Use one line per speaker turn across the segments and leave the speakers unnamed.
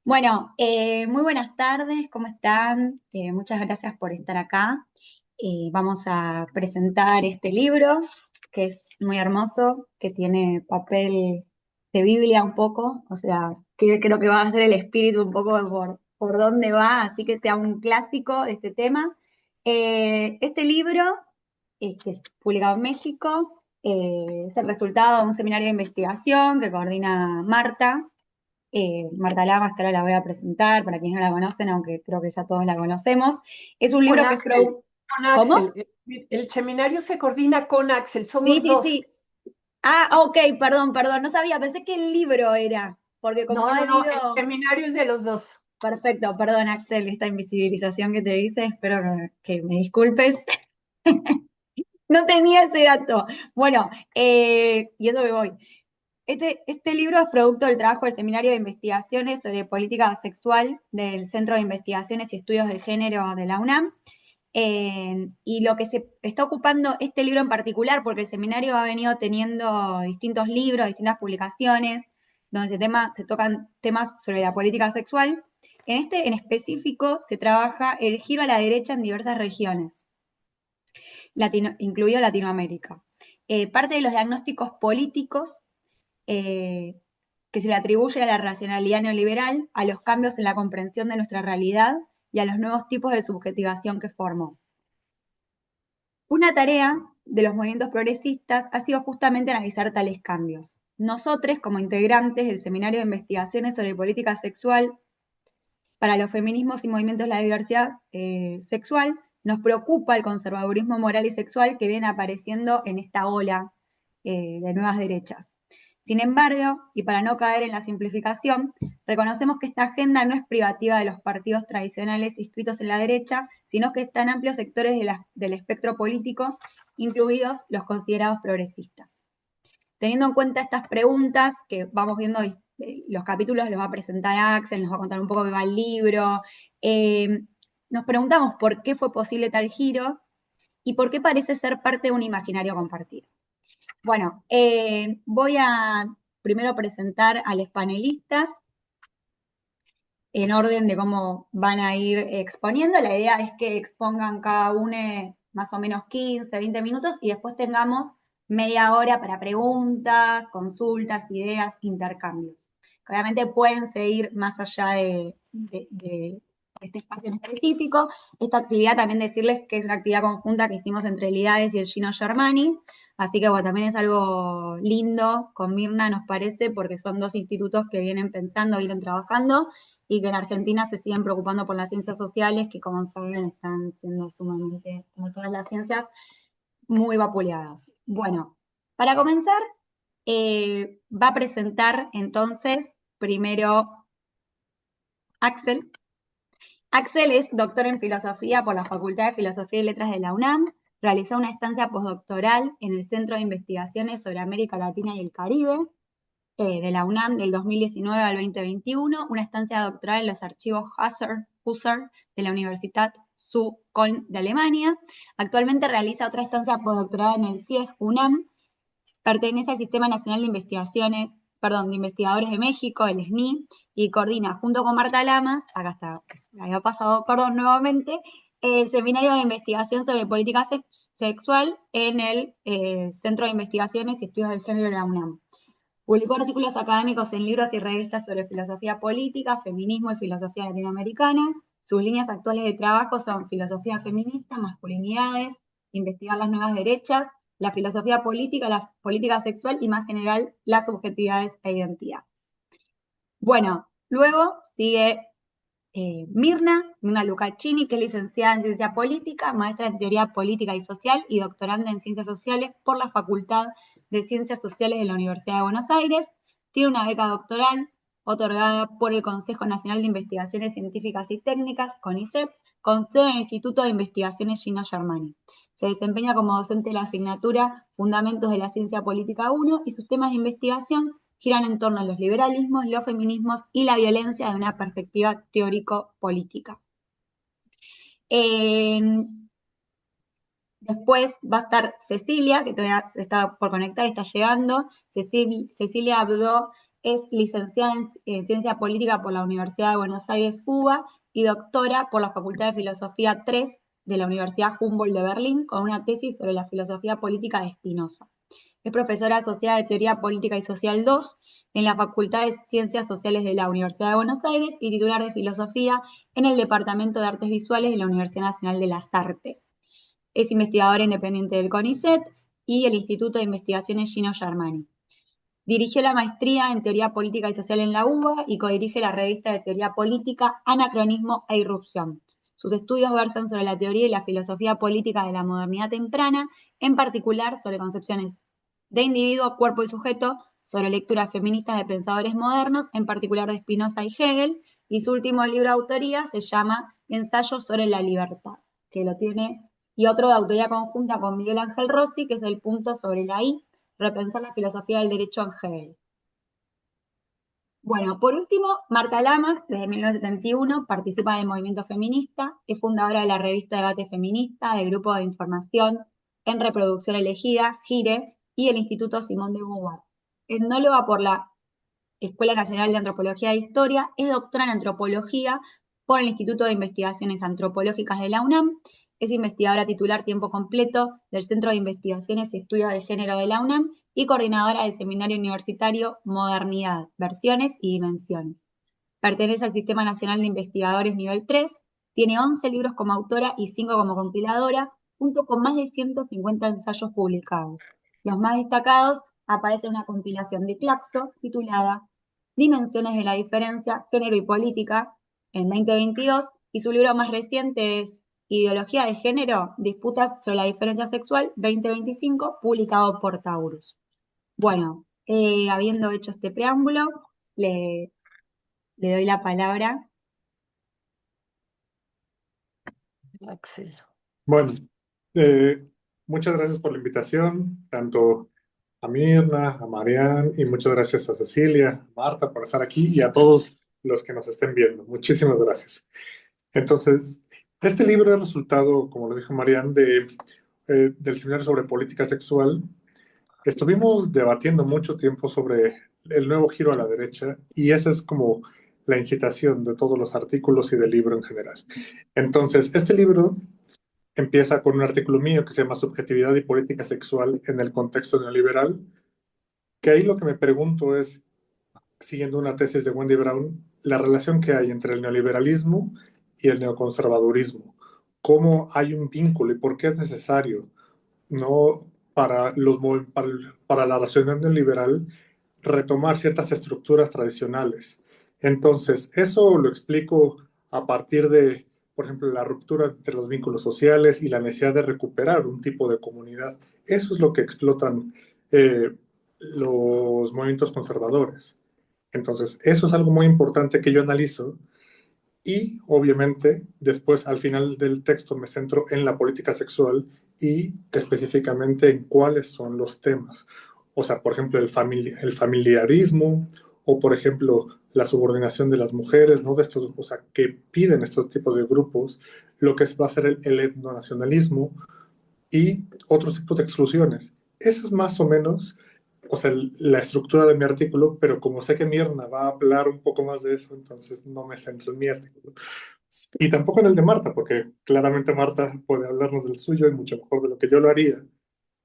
Bueno, muy buenas tardes, ¿cómo están? Muchas gracias por estar acá. Vamos a presentar este libro, que es muy hermoso, que tiene papel de Biblia un poco, o sea, que creo que va a ser el espíritu un poco por dónde va, así que sea un clásico de este tema. Este libro, que es publicado en México, es el resultado de un seminario de investigación que coordina Marta. Marta Lamas, que ahora la voy a presentar para quienes no la conocen, aunque creo que ya todos la conocemos. Es un
Con
libro que es
Axel, con Axel.
¿Cómo?
El seminario se coordina con Axel,
Sí,
somos
sí,
dos.
sí. Ah, ok, perdón, no sabía, pensé que el libro era, porque como
No,
ha
no, no, el
habido...
seminario es de los dos.
Perfecto, perdón Axel, esta invisibilización que te hice, espero que me disculpes. No tenía ese dato. Bueno, y eso que voy. Este libro es producto del trabajo del Seminario de Investigaciones sobre Política Sexual del Centro de Investigaciones y Estudios de Género de la UNAM. Y lo que se está ocupando este libro en particular, porque el seminario ha venido teniendo distintos libros, distintas publicaciones, donde se tocan temas sobre la política sexual. En este en específico se trabaja el giro a la derecha en diversas regiones, incluido Latinoamérica. Parte de los diagnósticos políticos eh, que se le atribuyen a la racionalidad neoliberal, a los cambios en la comprensión de nuestra realidad y a los nuevos tipos de subjetivación que formó. Una tarea de los movimientos progresistas ha sido justamente analizar tales cambios. Nosotros, como integrantes del Seminario de Investigaciones sobre Política Sexual para los Feminismos y Movimientos de la Diversidad Sexual, nos preocupa el conservadurismo moral y sexual que viene apareciendo en esta ola de nuevas derechas. Sin embargo, y para no caer en la simplificación, reconocemos que esta agenda no es privativa de los partidos tradicionales inscritos en la derecha, sino que está en amplios sectores del espectro político, incluidos los considerados progresistas. Teniendo en cuenta estas preguntas que vamos viendo, los capítulos los va a presentar Axel, nos va a contar un poco de qué va el libro, eh, nos preguntamos por qué fue posible tal giro y por qué parece ser parte de un imaginario compartido. Bueno, voy a primero presentar a los panelistas en orden de cómo van a ir exponiendo. La idea es que expongan cada uno más o menos 15, 20 minutos y después tengamos media hora para preguntas, consultas, ideas, intercambios. Obviamente pueden seguir más allá de este espacio en específico. Esta actividad también decirles que es una actividad conjunta que hicimos entre el IDAES y el Gino Germani, así que bueno, también es algo lindo con Mirna, nos parece, porque son dos institutos que vienen pensando, vienen trabajando, y que en Argentina se siguen preocupando por las ciencias sociales, que como saben están siendo sumamente, como todas las ciencias, muy vapuleadas. Bueno, para comenzar, va a presentar entonces primero Axel. Axel es doctor en filosofía por la Facultad de Filosofía y Letras de la UNAM. Realizó una estancia postdoctoral en el Centro de Investigaciones sobre América Latina y el Caribe de la UNAM del 2019 al 2021, una estancia doctoral en los archivos Husserl de la Universidad zu Köln de Alemania. Actualmente realiza otra estancia postdoctoral en el CIEG UNAM. Pertenece al Sistema Nacional de Investigaciones, perdón, de Investigadores de México, el SNI, y coordina junto con Marta Lamas, acá está, me había pasado, perdón, nuevamente, el Seminario de Investigación sobre Política Sexual en el Centro de Investigaciones y Estudios del Género de la UNAM. Publicó artículos académicos en libros y revistas sobre filosofía política, feminismo y filosofía latinoamericana. Sus líneas actuales de trabajo son filosofía feminista, masculinidades, investigar las nuevas derechas, la filosofía política, la política sexual y más general las subjetividades e identidades. Bueno, luego sigue Mirna Lucaccini, que es licenciada en Ciencia Política, maestra en Teoría Política y Social y doctoranda en Ciencias Sociales por la Facultad de Ciencias Sociales de la Universidad de Buenos Aires. Tiene una beca doctoral otorgada por el Consejo Nacional de Investigaciones Científicas y Técnicas, CONICET, con sede en el Instituto de Investigaciones Gino Germani. Se desempeña como docente de la asignatura Fundamentos de la Ciencia Política 1 y sus temas de investigación giran en torno a los liberalismos, los feminismos y la violencia de una perspectiva teórico-política. Después va a estar Cecilia, que todavía se está por conectar, está llegando. Cecilia Abdo Es licenciada en Ciencia Política por la Universidad de Buenos Aires, UBA, y doctora por la Facultad de Filosofía 3 de la Universidad Humboldt de Berlín, con una tesis sobre la filosofía política de Spinoza. Es profesora asociada de Teoría Política y Social 2 en la Facultad de Ciencias Sociales de la Universidad de Buenos Aires y titular de Filosofía en el Departamento de Artes Visuales de la Universidad Nacional de las Artes. Es investigadora independiente del CONICET y el Instituto de Investigaciones Gino Germani. Dirigió la maestría en Teoría Política y Social en la UBA y codirige la revista de Teoría Política Anacronismo e Irrupción. Sus estudios versan sobre la teoría y la filosofía política de la modernidad temprana, en particular sobre concepciones de individuo, cuerpo y sujeto, sobre lecturas feministas de pensadores modernos, en particular de Spinoza y Hegel, y su último libro de autoría se llama Ensayos sobre la libertad, que lo tiene, y otro de autoría conjunta con Miguel Ángel Rossi, que es El punto sobre la I, repensar la filosofía del derecho en Hegel. Bueno, por último, Marta Lamas, desde 1971, participa en el movimiento feminista, es fundadora de la revista Debate Feminista, del grupo de información en reproducción elegida, GIRE, y el Instituto Simón de Beauvoir. Etnóloga por la Escuela Nacional de Antropología e Historia, es doctora en antropología por el Instituto de Investigaciones Antropológicas de la UNAM, es investigadora titular tiempo completo del Centro de Investigaciones y Estudios de Género de la UNAM y coordinadora del Seminario Universitario Modernidad, Versiones y Dimensiones. Pertenece al Sistema Nacional de Investigadores Nivel 3, tiene 11 libros como autora y 5 como compiladora, junto con más de 150 ensayos publicados. Los más destacados aparecen en una compilación de Claxo titulada Dimensiones de la Diferencia, Género y Política, en 2022, y su libro más reciente es Ideología de Género, Disputas sobre la Diferencia Sexual, 2025, publicado por Taurus. Bueno, habiendo hecho este preámbulo, le doy la palabra.
Axel.
Bueno, muchas gracias por la invitación, tanto a Mirna, a Marian, y muchas gracias a Cecilia, a Marta por estar aquí y a todos los que nos estén viendo. Muchísimas gracias. Entonces, este libro es resultado, como lo dijo Marian, del seminario sobre política sexual. Estuvimos debatiendo mucho tiempo sobre el nuevo giro a la derecha y esa es como la incitación de todos los artículos y del libro en general. Entonces, este libro empieza con un artículo mío que se llama Subjetividad y Política Sexual en el contexto neoliberal, que ahí lo que me pregunto es, siguiendo una tesis de Wendy Brown, la relación que hay entre el neoliberalismo y el neoconservadurismo. ¿Cómo hay un vínculo y por qué es necesario, no para la racionalidad neoliberal, retomar ciertas estructuras tradicionales? Entonces, eso lo explico a partir de, por ejemplo, la ruptura entre los vínculos sociales y la necesidad de recuperar un tipo de comunidad. Eso es lo que explotan los movimientos conservadores. Entonces, eso es algo muy importante que yo analizo y obviamente después al final del texto me centro en la política sexual y específicamente en cuáles son los temas. O sea, por ejemplo, el familiarismo o por ejemplo la subordinación de las mujeres, ¿no? De estos, o sea, que piden estos tipos de grupos, lo que va a ser el etnonacionalismo y otros tipos de exclusiones. Eso es más o menos, o sea, la estructura de mi artículo, pero como sé que Mirna va a hablar un poco más de eso, entonces no me centro en mi artículo. Y tampoco en el de Marta, porque claramente Marta puede hablarnos del suyo y mucho mejor de lo que yo lo haría.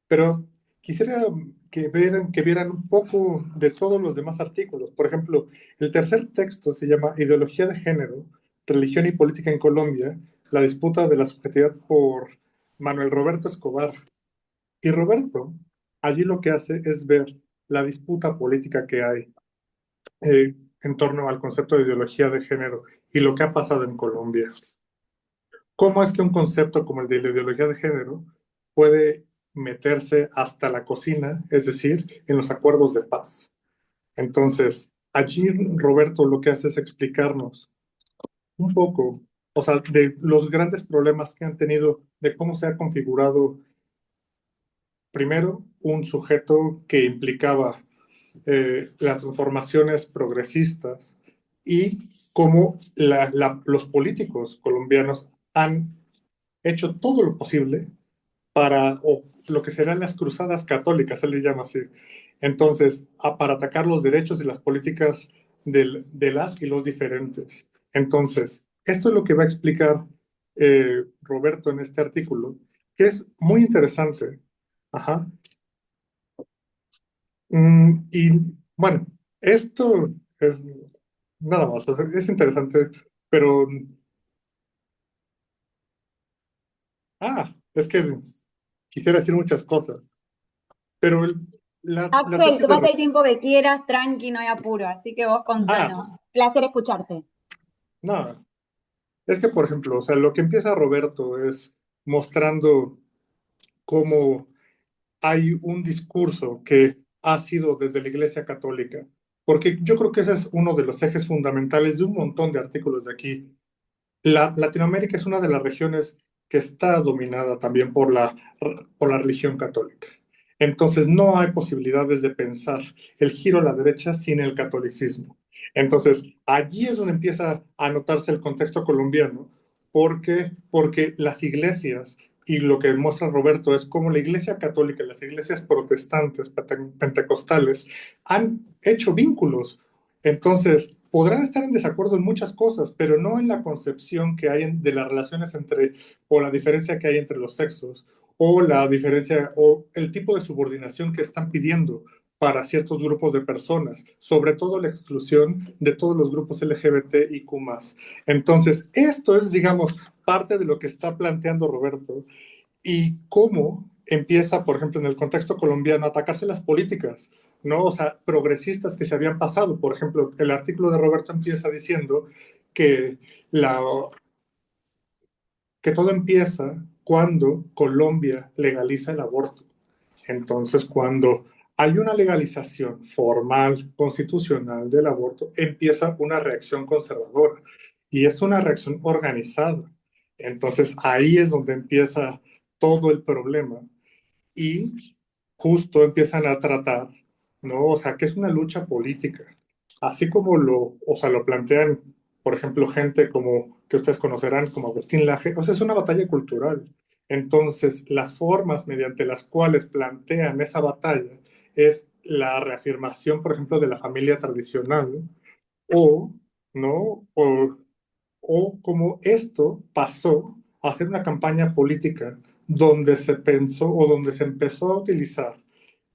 Pero quisiera que vieran un poco de todos los demás artículos. Por ejemplo, el tercer texto se llama Ideología de Género, Religión y Política en Colombia, la disputa de la subjetividad por Manuel Roberto Escobar. Y Roberto, allí lo que hace es ver la disputa política que hay en torno al concepto de ideología de género y lo que ha pasado en Colombia. ¿Cómo es que un concepto como el de la ideología de género puede meterse hasta la cocina, es decir, en los acuerdos de paz? Entonces, allí Roberto lo que hace es explicarnos un poco, o sea, de los grandes problemas que han tenido, de cómo se ha configurado primero un sujeto que implicaba las transformaciones progresistas y cómo los políticos colombianos han hecho todo lo posible para, o lo que serán las cruzadas católicas, se le llama así, Entonces, para atacar los derechos y las políticas de las y los diferentes. Entonces, esto es lo que va a explicar Roberto en este artículo, que es muy interesante. Ajá. Y bueno, esto es nada más, o sea, es interesante, pero, es que quisiera decir muchas cosas, pero la
Axel,
tesis de...
tomate el tiempo que quieras, tranqui, no hay apuro, así que vos
Ah,
contanos. Placer escucharte.
no, es que, por ejemplo, o sea, lo que empieza Roberto es mostrando cómo hay un discurso que ha sido desde la Iglesia Católica, porque yo creo que ese es uno de los ejes fundamentales de un montón de artículos de aquí. Latinoamérica es una de las regiones que está dominada también por la religión católica. Entonces no hay posibilidades de pensar el giro a la derecha sin el catolicismo. Entonces allí es donde empieza a notarse el contexto colombiano. ¿Por qué? Porque las iglesias, y lo que muestra Roberto es cómo la iglesia católica y las iglesias protestantes, pentecostales, han hecho vínculos. Entonces, podrán estar en desacuerdo en muchas cosas, pero no en la concepción que hay de las relaciones entre, o la diferencia que hay entre los sexos, o la diferencia, o el tipo de subordinación que están pidiendo para ciertos grupos de personas, sobre todo la exclusión de todos los grupos LGBTIQ+. Entonces, esto es, digamos, parte de lo que está planteando Roberto y cómo empieza, por ejemplo, en el contexto colombiano, a atacarse las políticas, ¿no? O sea, progresistas que se habían pasado. Por ejemplo, el artículo de Roberto empieza diciendo que, la, que todo empieza cuando Colombia legaliza el aborto. Entonces, cuando hay una legalización formal, constitucional del aborto, empieza una reacción conservadora y es una reacción organizada. Entonces, ahí es donde empieza todo el problema y justo empiezan a tratar, ¿no? O sea, que es una lucha política, así como o sea, lo plantean, por ejemplo, gente como que ustedes conocerán como Agustín Laje, o sea, es una batalla cultural. Entonces, las formas mediante las cuales plantean esa batalla es la reafirmación, por ejemplo, de la familia tradicional, o, ¿no? O como esto pasó a ser una campaña política donde se pensó o donde se empezó a utilizar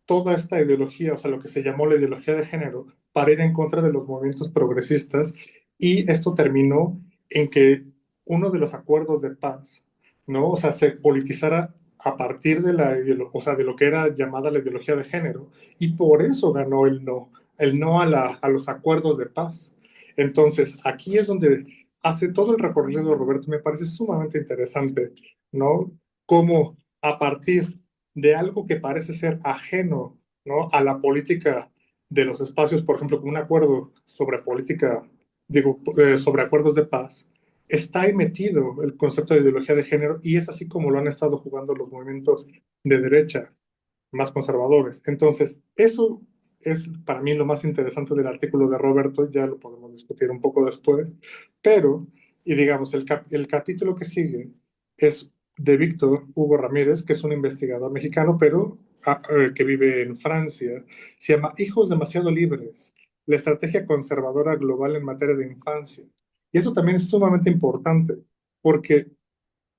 toda esta ideología, o sea, lo que se llamó la ideología de género, para ir en contra de los movimientos progresistas, y esto terminó en que uno de los acuerdos de paz, ¿no? O sea, se politizara a partir de o sea, de lo que era llamada la ideología de género, y por eso ganó el no a los acuerdos de paz. Entonces, aquí es donde hace todo el recorrido, Roberto, me parece sumamente interesante, ¿no? Cómo a partir de algo que parece ser ajeno, ¿no? A la política de los espacios, por ejemplo, con un acuerdo sobre política, digo, sobre acuerdos de paz, está ahí metido el concepto de ideología de género y es así como lo han estado jugando los movimientos de derecha más conservadores. Entonces, eso es para mí lo más interesante del artículo de Roberto, ya lo podemos discutir un poco después, pero, y digamos, el capítulo que sigue es de Víctor Hugo Ramírez, que es un investigador mexicano, pero que vive en Francia. Se llama Hijos demasiado libres, la estrategia conservadora global en materia de infancia. Y eso también es sumamente importante, porque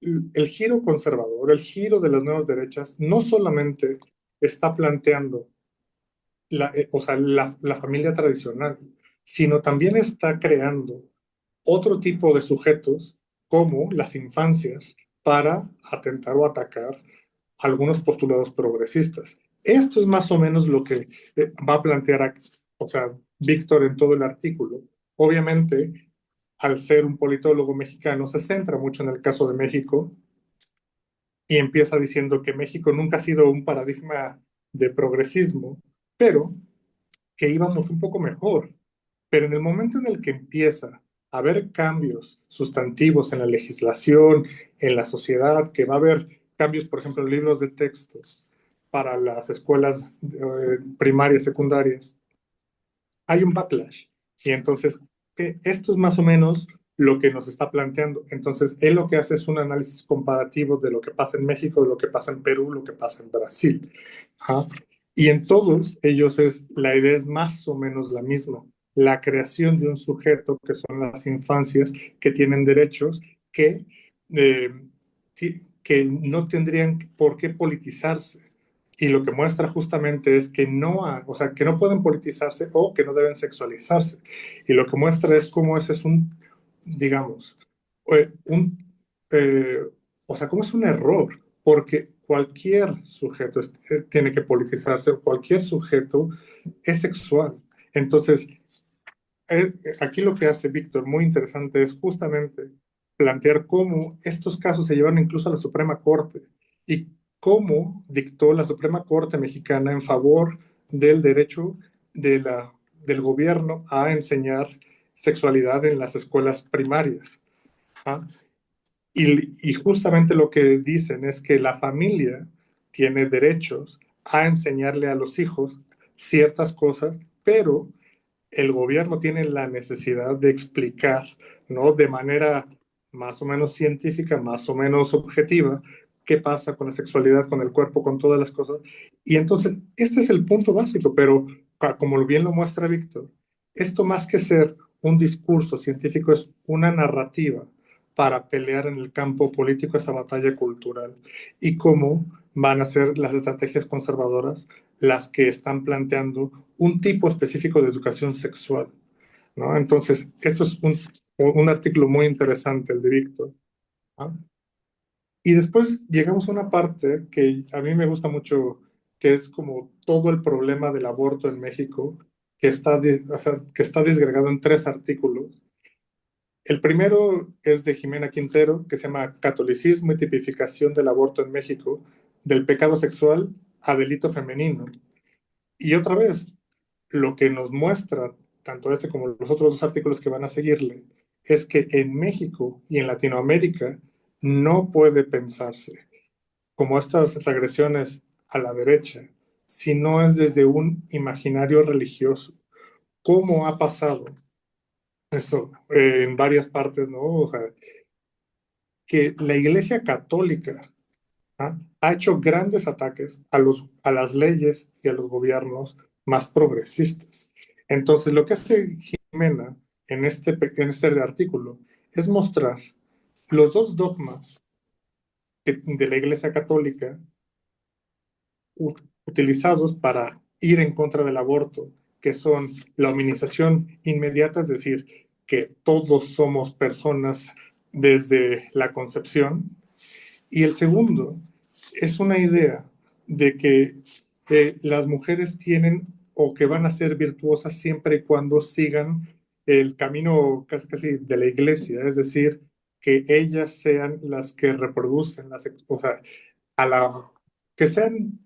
el giro conservador, el giro de las nuevas derechas, no solamente está planteando o sea, la familia tradicional, sino también está creando otro tipo de sujetos como las infancias para atentar o atacar algunos postulados progresistas. Esto es más o menos lo que va a plantear, o sea, Víctor en todo el artículo. Obviamente, al ser un politólogo mexicano, se centra mucho en el caso de México y empieza diciendo que México nunca ha sido un paradigma de progresismo, pero que íbamos un poco mejor. Pero en el momento en el que empieza a haber cambios sustantivos en la legislación, en la sociedad, que va a haber cambios, por ejemplo, en libros de textos para las escuelas primarias, secundarias, hay un backlash. Y entonces, esto es más o menos lo que nos está planteando. Entonces, él lo que hace es un análisis comparativo de lo que pasa en México, de lo que pasa en Perú, lo que pasa en Brasil. ¿Ah? Y en todos ellos la idea es más o menos la misma, la creación de un sujeto que son las infancias que tienen derechos eh, que no tendrían por qué politizarse. Y lo que muestra justamente es que o sea, que no pueden politizarse o que no deben sexualizarse. Y lo que muestra es cómo ese es digamos, un, eh, o sea, cómo es un error, porque cualquier sujeto tiene que politizarse, cualquier sujeto es sexual. Entonces, aquí lo que hace Víctor muy interesante es justamente plantear cómo estos casos se llevaron incluso a la Suprema Corte y cómo dictó la Suprema Corte mexicana en favor del derecho del gobierno a enseñar sexualidad en las escuelas primarias. ¿Ah? Y justamente lo que dicen es que la familia tiene derechos a enseñarle a los hijos ciertas cosas, pero el gobierno tiene la necesidad de explicar, ¿no? De manera más o menos científica, más o menos objetiva, qué pasa con la sexualidad, con el cuerpo, con todas las cosas. Y entonces, este es el punto básico, pero como bien lo muestra Víctor, esto más que ser un discurso científico es una narrativa para pelear en el campo político esa batalla cultural y cómo van a ser las estrategias conservadoras las que están planteando un tipo específico de educación sexual, ¿no? Entonces, esto es un artículo muy interesante, el de Víctor, ¿no? Y después llegamos a una parte que a mí me gusta mucho, que es como todo el problema del aborto en México, o sea, que está disgregado en 3 artículos. El primero es de Jimena Quintero, que se llama Catolicismo y tipificación del aborto en México, del pecado sexual a delito femenino. Y otra vez, lo que nos muestra, tanto este como los otros 2 artículos que van a seguirle, es que en México y en Latinoamérica no puede pensarse como estas regresiones a la derecha, si no es desde un imaginario religioso. ¿Cómo ha pasado eso en varias partes, ¿no? O sea, que la Iglesia Católica, ¿ah?, ha hecho grandes ataques a las leyes y a los gobiernos más progresistas. Entonces, lo que hace Jimena en este artículo es mostrar los 2 dogmas de la Iglesia Católica utilizados para ir en contra del aborto, que son la hominización inmediata, es decir, que todos somos personas desde la concepción, y el segundo es una idea de que las mujeres tienen o que van a ser virtuosas siempre y cuando sigan el camino casi, casi de la iglesia, es decir, que ellas sean las que reproducen, o sea, que sean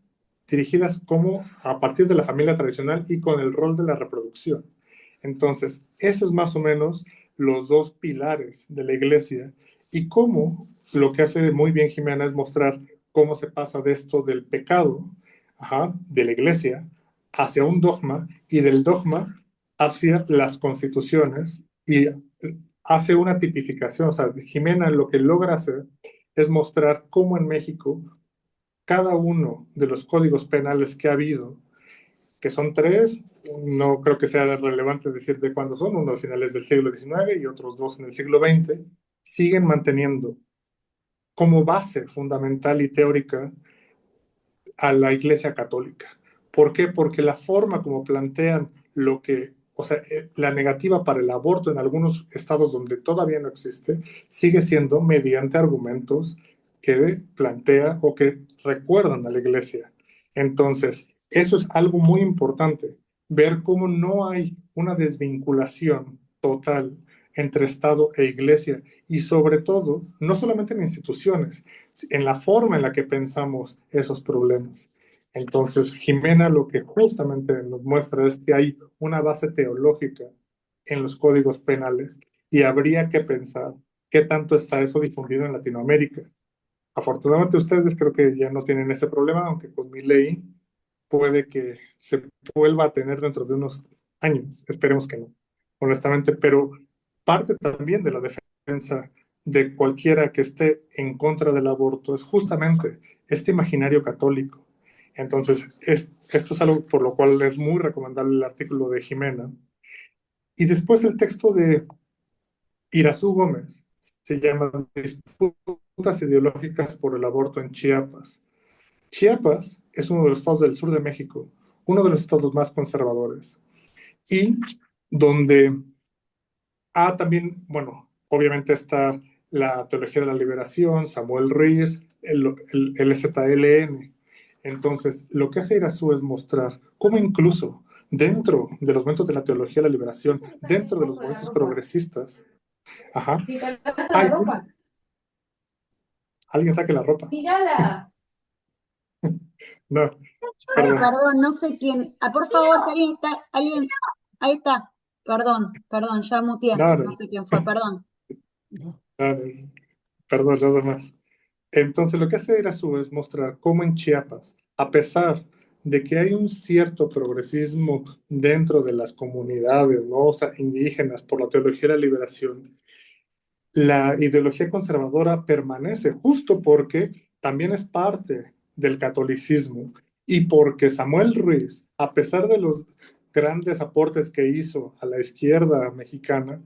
dirigidas como a partir de la familia tradicional y con el rol de la reproducción. Entonces, esos es más o menos los 2 pilares de la iglesia y cómo lo que hace muy bien Jimena es mostrar cómo se pasa de esto del pecado, de la iglesia, hacia un dogma y del dogma hacia las constituciones y hace una tipificación. O sea, Jimena lo que logra hacer es mostrar cómo en México cada uno de los códigos penales que ha habido, que son 3, no creo que sea relevante decir de cuándo son, uno a finales del siglo XIX y otros 2 en el siglo XX, siguen manteniendo como base fundamental y teórica a la Iglesia Católica. ¿Por qué? Porque la forma como plantean o sea, la negativa para el aborto en algunos estados donde todavía no existe, sigue siendo mediante argumentos que plantea o que recuerdan a la Iglesia. Entonces, eso es algo muy importante, ver cómo no hay una desvinculación total entre Estado e Iglesia y sobre todo, no solamente en instituciones, en la forma en la que pensamos esos problemas. Entonces, Jimena lo que justamente nos muestra es que hay una base teológica en los códigos penales y habría que pensar qué tanto está eso difundido en Latinoamérica. Afortunadamente ustedes creo que ya no tienen ese problema, aunque con mi ley puede que se vuelva a tener dentro de unos años. Esperemos que no, honestamente, pero parte también de la defensa de cualquiera que esté en contra del aborto es justamente este imaginario católico. Entonces, esto es algo por lo cual es muy recomendable el artículo de Jimena. Y después el texto de Irazú Gómez se llama Disputas ideológicas por el aborto en Chiapas. Chiapas es uno de los estados del sur de México, uno de los estados más conservadores, y donde también, bueno, obviamente está la teología de la liberación, Samuel Ruiz, el ZLN. Entonces, lo que hace Irazú es mostrar cómo incluso dentro de los momentos de la teología de la liberación, dentro de los movimientos progresistas, ajá, hay alguien saque la ropa.
Mírala.
No,
Ay,
perdón.
perdón, no sé quién. Por favor, si alguien está, ahí está. Perdón, ya muteé.
No,
No
no,
sé quién fue, perdón.
no, no, perdón, nada más. Entonces, lo que hace Irazú es mostrar cómo en Chiapas, a pesar de que hay un cierto progresismo dentro de las comunidades, ¿no? O sea, indígenas por la teología de la liberación, la ideología conservadora permanece justo porque también es parte del catolicismo y porque Samuel Ruiz, a pesar de los grandes aportes que hizo a la izquierda mexicana,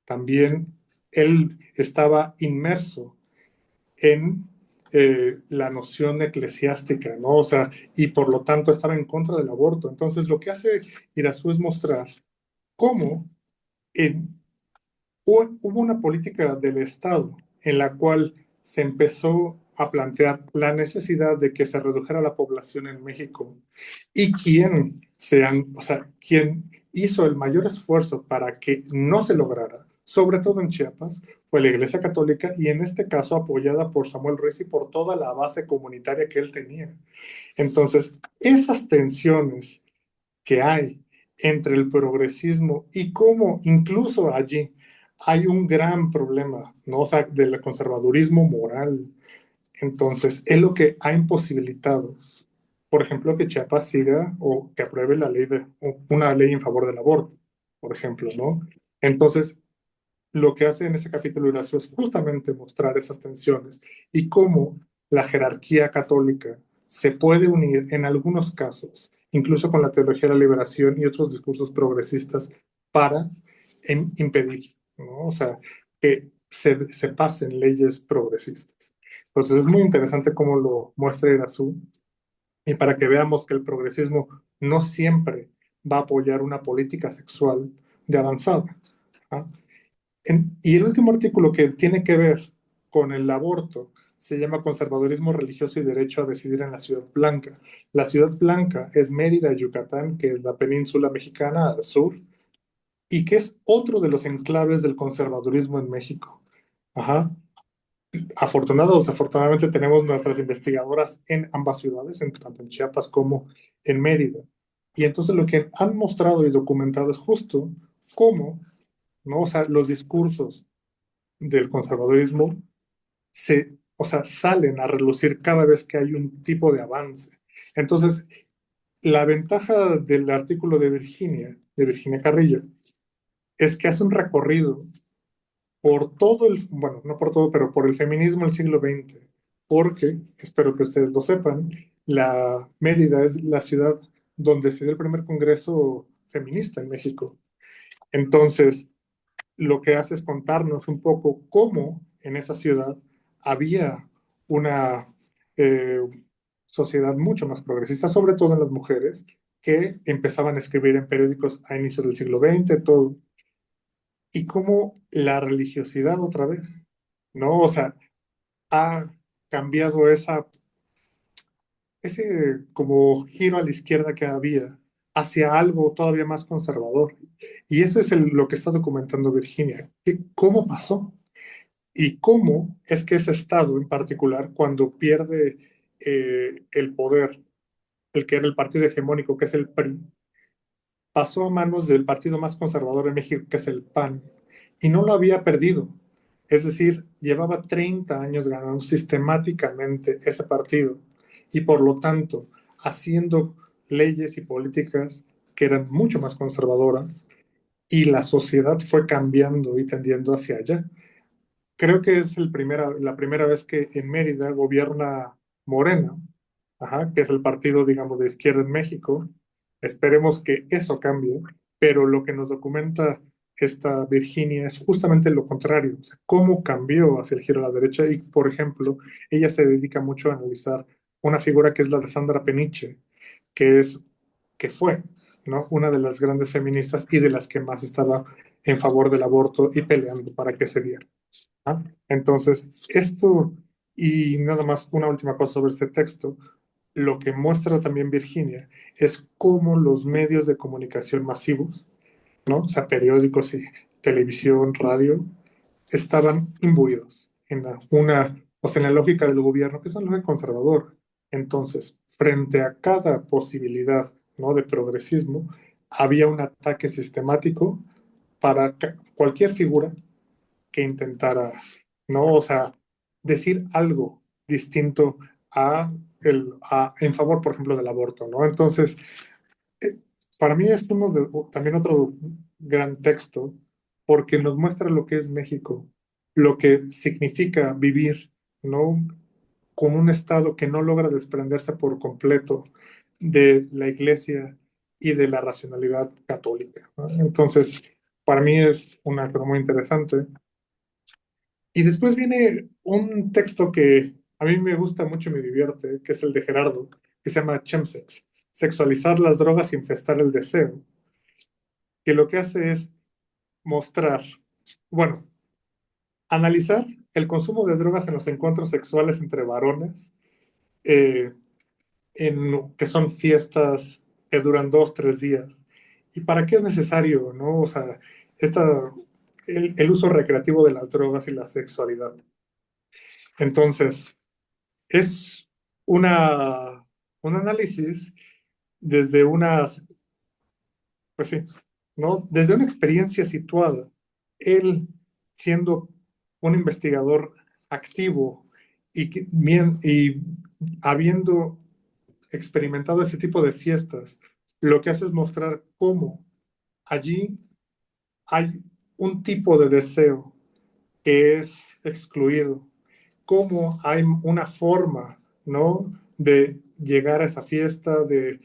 también él estaba inmerso en la noción eclesiástica, ¿no? O sea, y por lo tanto estaba en contra del aborto. Entonces, lo que hace Irazú es mostrar cómo en, hubo una política del Estado en la cual se empezó a plantear la necesidad de que se redujera la población en México y o sea, quien hizo el mayor esfuerzo para que no se lograra, sobre todo en Chiapas, fue la Iglesia Católica y en este caso apoyada por Samuel Ruiz y por toda la base comunitaria que él tenía. Entonces, esas tensiones que hay entre el progresismo y cómo incluso allí hay un gran problema, ¿no? O sea, del conservadurismo moral. Entonces, es lo que ha imposibilitado, por ejemplo, que Chiapas siga o que apruebe una ley en favor del aborto, por ejemplo, ¿no? Entonces, lo que hace en ese capítulo Horacio es justamente mostrar esas tensiones y cómo la jerarquía católica se puede unir en algunos casos, incluso con la teología de la liberación y otros discursos progresistas, para impedir, ¿no? O sea, que se pasen leyes progresistas. Entonces es muy interesante cómo lo muestra Irazú y para que veamos que el progresismo no siempre va a apoyar una política sexual de avanzada. ¿Ah? Y el último artículo que tiene que ver con el aborto se llama Conservadurismo religioso y derecho a decidir en la Ciudad Blanca. La Ciudad Blanca es Mérida, Yucatán, que es la península mexicana al sur, y que es otro de los enclaves del conservadurismo en México. Ajá. Afortunado o desafortunadamente tenemos nuestras investigadoras en ambas ciudades, tanto en Chiapas como en Mérida. Y entonces lo que han mostrado y documentado es justo cómo, ¿no? O sea, los discursos del conservadurismo o sea, salen a relucir cada vez que hay un tipo de avance. Entonces, la ventaja del artículo de Virginia Carrillo, es que hace un recorrido por todo bueno, no por todo, pero por el feminismo del siglo XX, porque, espero que ustedes lo sepan, la Mérida es la ciudad donde se dio el primer congreso feminista en México. Entonces, lo que hace es contarnos un poco cómo en esa ciudad había una eh, sociedad mucho más progresista, sobre todo en las mujeres, que empezaban a escribir en periódicos a inicios del siglo XX, todo, y cómo la religiosidad otra vez, ¿no? O sea, ha cambiado ese como giro a la izquierda que había hacia algo todavía más conservador. Y eso es lo que está documentando Virginia. ¿Cómo pasó? Y cómo es que ese Estado en particular, cuando pierde el poder, el que era el partido hegemónico, que es el PRI, pasó a manos del partido más conservador en México, que es el PAN, y no lo había perdido. Es decir, llevaba 30 años ganando sistemáticamente ese partido y por lo tanto haciendo leyes y políticas que eran mucho más conservadoras y la sociedad fue cambiando y tendiendo hacia allá. Creo que es la primera vez que en Mérida gobierna Morena ajá, que es el partido, digamos, de izquierda en México. Esperemos que eso cambie, pero lo que nos documenta esta Virginia es justamente lo contrario, o sea, cómo cambió hacia el giro a la derecha y, por ejemplo, ella se dedica mucho a analizar una figura que es la de Sandra Peniche, que es, que fue, ¿no? Una de las grandes feministas y de las que más estaba en favor del aborto y peleando para que se diera. ¿Ah? Entonces, esto, y nada más una última cosa sobre este texto, lo que muestra también Virginia es cómo los medios de comunicación masivos, ¿no? O sea, periódicos y televisión, radio, estaban imbuidos en o sea, en la lógica del gobierno, que es una lógica conservadora. Entonces, frente a cada posibilidad, ¿no? de progresismo, había un ataque sistemático para cualquier figura que intentara, ¿no? O sea, decir algo distinto en favor, por ejemplo, del aborto, ¿no? Entonces, eh, para mí es también otro gran texto, porque nos muestra lo que es México, lo que significa vivir, ¿no? Con un Estado que no logra desprenderse por completo de la Iglesia y de la racionalidad católica, ¿no? Entonces, para mí es una cosa muy interesante. Y después viene un texto que a mí me gusta mucho y me divierte, que es el de Gerardo, que se llama Chemsex, sexualizar las drogas y infestar el deseo, que lo que hace es mostrar, bueno, analizar el consumo de drogas en los encuentros sexuales entre varones, eh, que son fiestas que duran 2, 3 días. ¿Y para qué es necesario, no? O sea, esta, el uso recreativo de las drogas y la sexualidad. Entonces, es un análisis desde pues sí, ¿no? Desde una experiencia situada. Él siendo un investigador activo y habiendo experimentado ese tipo de fiestas, lo que hace es mostrar cómo allí hay un tipo de deseo que es excluido, cómo hay una forma, ¿no? De llegar a esa fiesta, de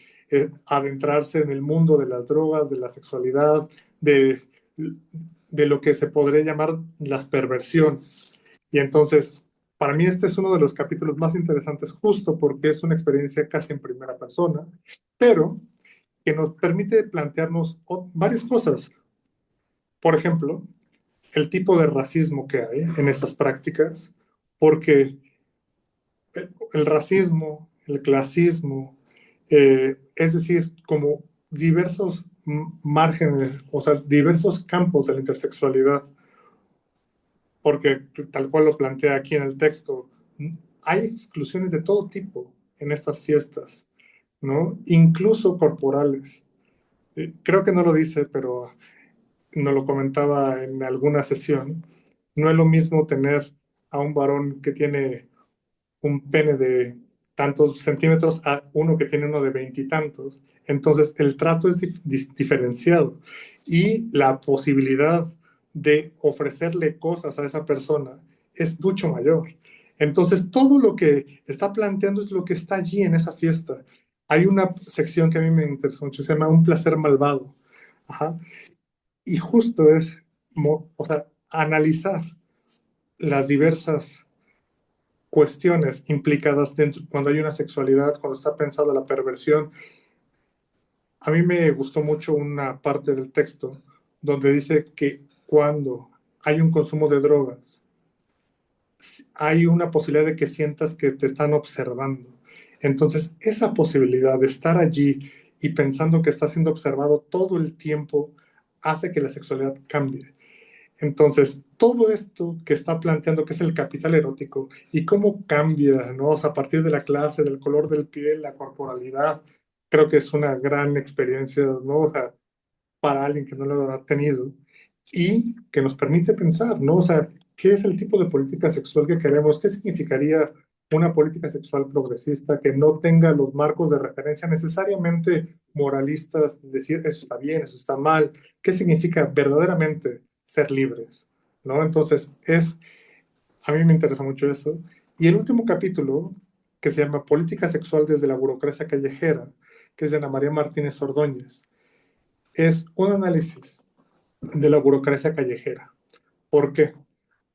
adentrarse en el mundo de las drogas, de la sexualidad, de, de lo que se podría llamar las perversiones. Y entonces, para mí este es uno de los capítulos más interesantes justo porque es una experiencia casi en primera persona, pero que nos permite plantearnos varias cosas. Por ejemplo, el tipo de racismo que hay en estas prácticas, porque el racismo, el clasismo, es decir, como diversos márgenes, o sea, diversos campos de la intersexualidad, porque tal cual lo plantea aquí en el texto, hay exclusiones de todo tipo en estas fiestas, ¿no? Incluso corporales. Creo que no lo dice, pero nos lo comentaba en alguna sesión. No es lo mismo tener a un varón que tiene un pene de tantos centímetros a uno que tiene uno de veintitantos. Entonces, el trato es diferenciado y la posibilidad de ofrecerle cosas a esa persona es mucho mayor. Entonces, todo lo que está planteando es lo que está allí en esa fiesta. Hay una sección que a mí me interesó mucho, se llama Un placer malvado. Ajá. Y justo es, o sea, analizar las diversas cuestiones implicadas dentro, cuando hay una sexualidad, cuando está pensada la perversión. A mí me gustó mucho una parte del texto donde dice que cuando hay un consumo de drogas, hay una posibilidad de que sientas que te están observando. Entonces, esa posibilidad de estar allí y pensando que está siendo observado todo el tiempo hace que la sexualidad cambie. Entonces, todo esto que está planteando, que es el capital erótico, y cómo cambia, ¿no? O sea, a partir de la clase, del color del piel, la corporalidad, creo que es una gran experiencia, ¿no? O sea, para alguien que no lo ha tenido, y que nos permite pensar, ¿no? O sea, ¿qué es el tipo de política sexual que queremos? ¿Qué significaría una política sexual progresista que no tenga los marcos de referencia necesariamente moralistas, decir eso está bien, eso está mal? ¿Qué significa verdaderamente ser libres? ¿No? Entonces, a mí me interesa mucho eso. Y el último capítulo que se llama Política Sexual desde la Burocracia Callejera, que es de Ana María Martínez Ordóñez. Es un análisis de la burocracia callejera. ¿Por qué?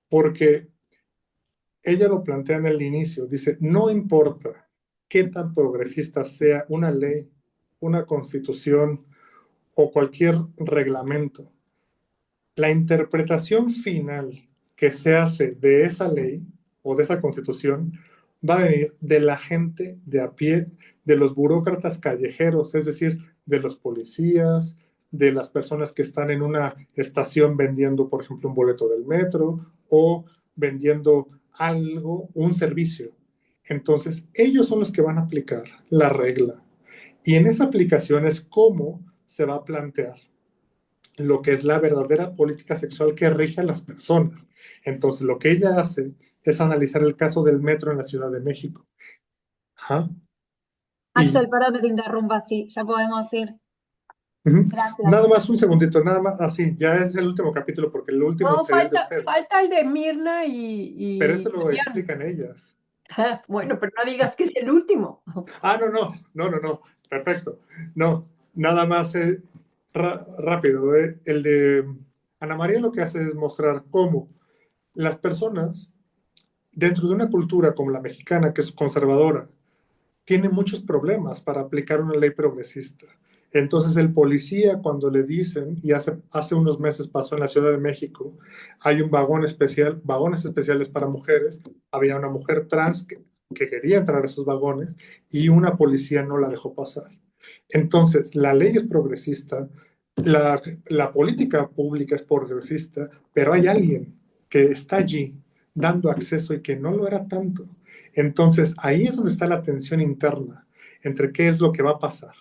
Porque ella lo plantea en el inicio, dice, no importa qué tan progresista sea una ley, una constitución o cualquier reglamento, la interpretación final que se hace de esa ley o de esa constitución va a venir de la gente de a pie, de los burócratas callejeros, es decir, de los policías, de las personas que están en una estación vendiendo, por ejemplo, un boleto del metro o vendiendo algo, un servicio. Entonces, ellos son los que van a aplicar la regla. Y en esa aplicación es cómo se va a plantear lo que es la verdadera política sexual que rige a las personas. Entonces, lo que ella hace es analizar el caso del metro en la Ciudad de México. Ajá.
Axel,
Y
perdón que te interrumpa, sí, ya podemos ir.
uh-huh.
Gracias.
Nada más un segundito, nada más así, ya es el último capítulo porque el último
No,
sería el de
falta,
ustedes.
falta el de Mirna
Pero
y
eso lo
Mariana.
explican ellas.
Bueno, pero no digas que es el último.
Ah, no, perfecto. No, nada más rápido. El de Ana María lo que hace es mostrar cómo las personas dentro de una cultura como la mexicana, que es conservadora, tiene muchos problemas para aplicar una ley progresista. Entonces el policía cuando le dicen, y hace unos meses pasó en la Ciudad de México, hay un vagón especial, vagones especiales para mujeres, había una mujer trans que quería entrar a esos vagones y una policía no la dejó pasar. Entonces la ley es progresista, la política pública es progresista, pero hay alguien que está allí dando acceso y que no lo era tanto. Entonces, ahí es donde está la tensión interna entre qué es lo que va a pasar,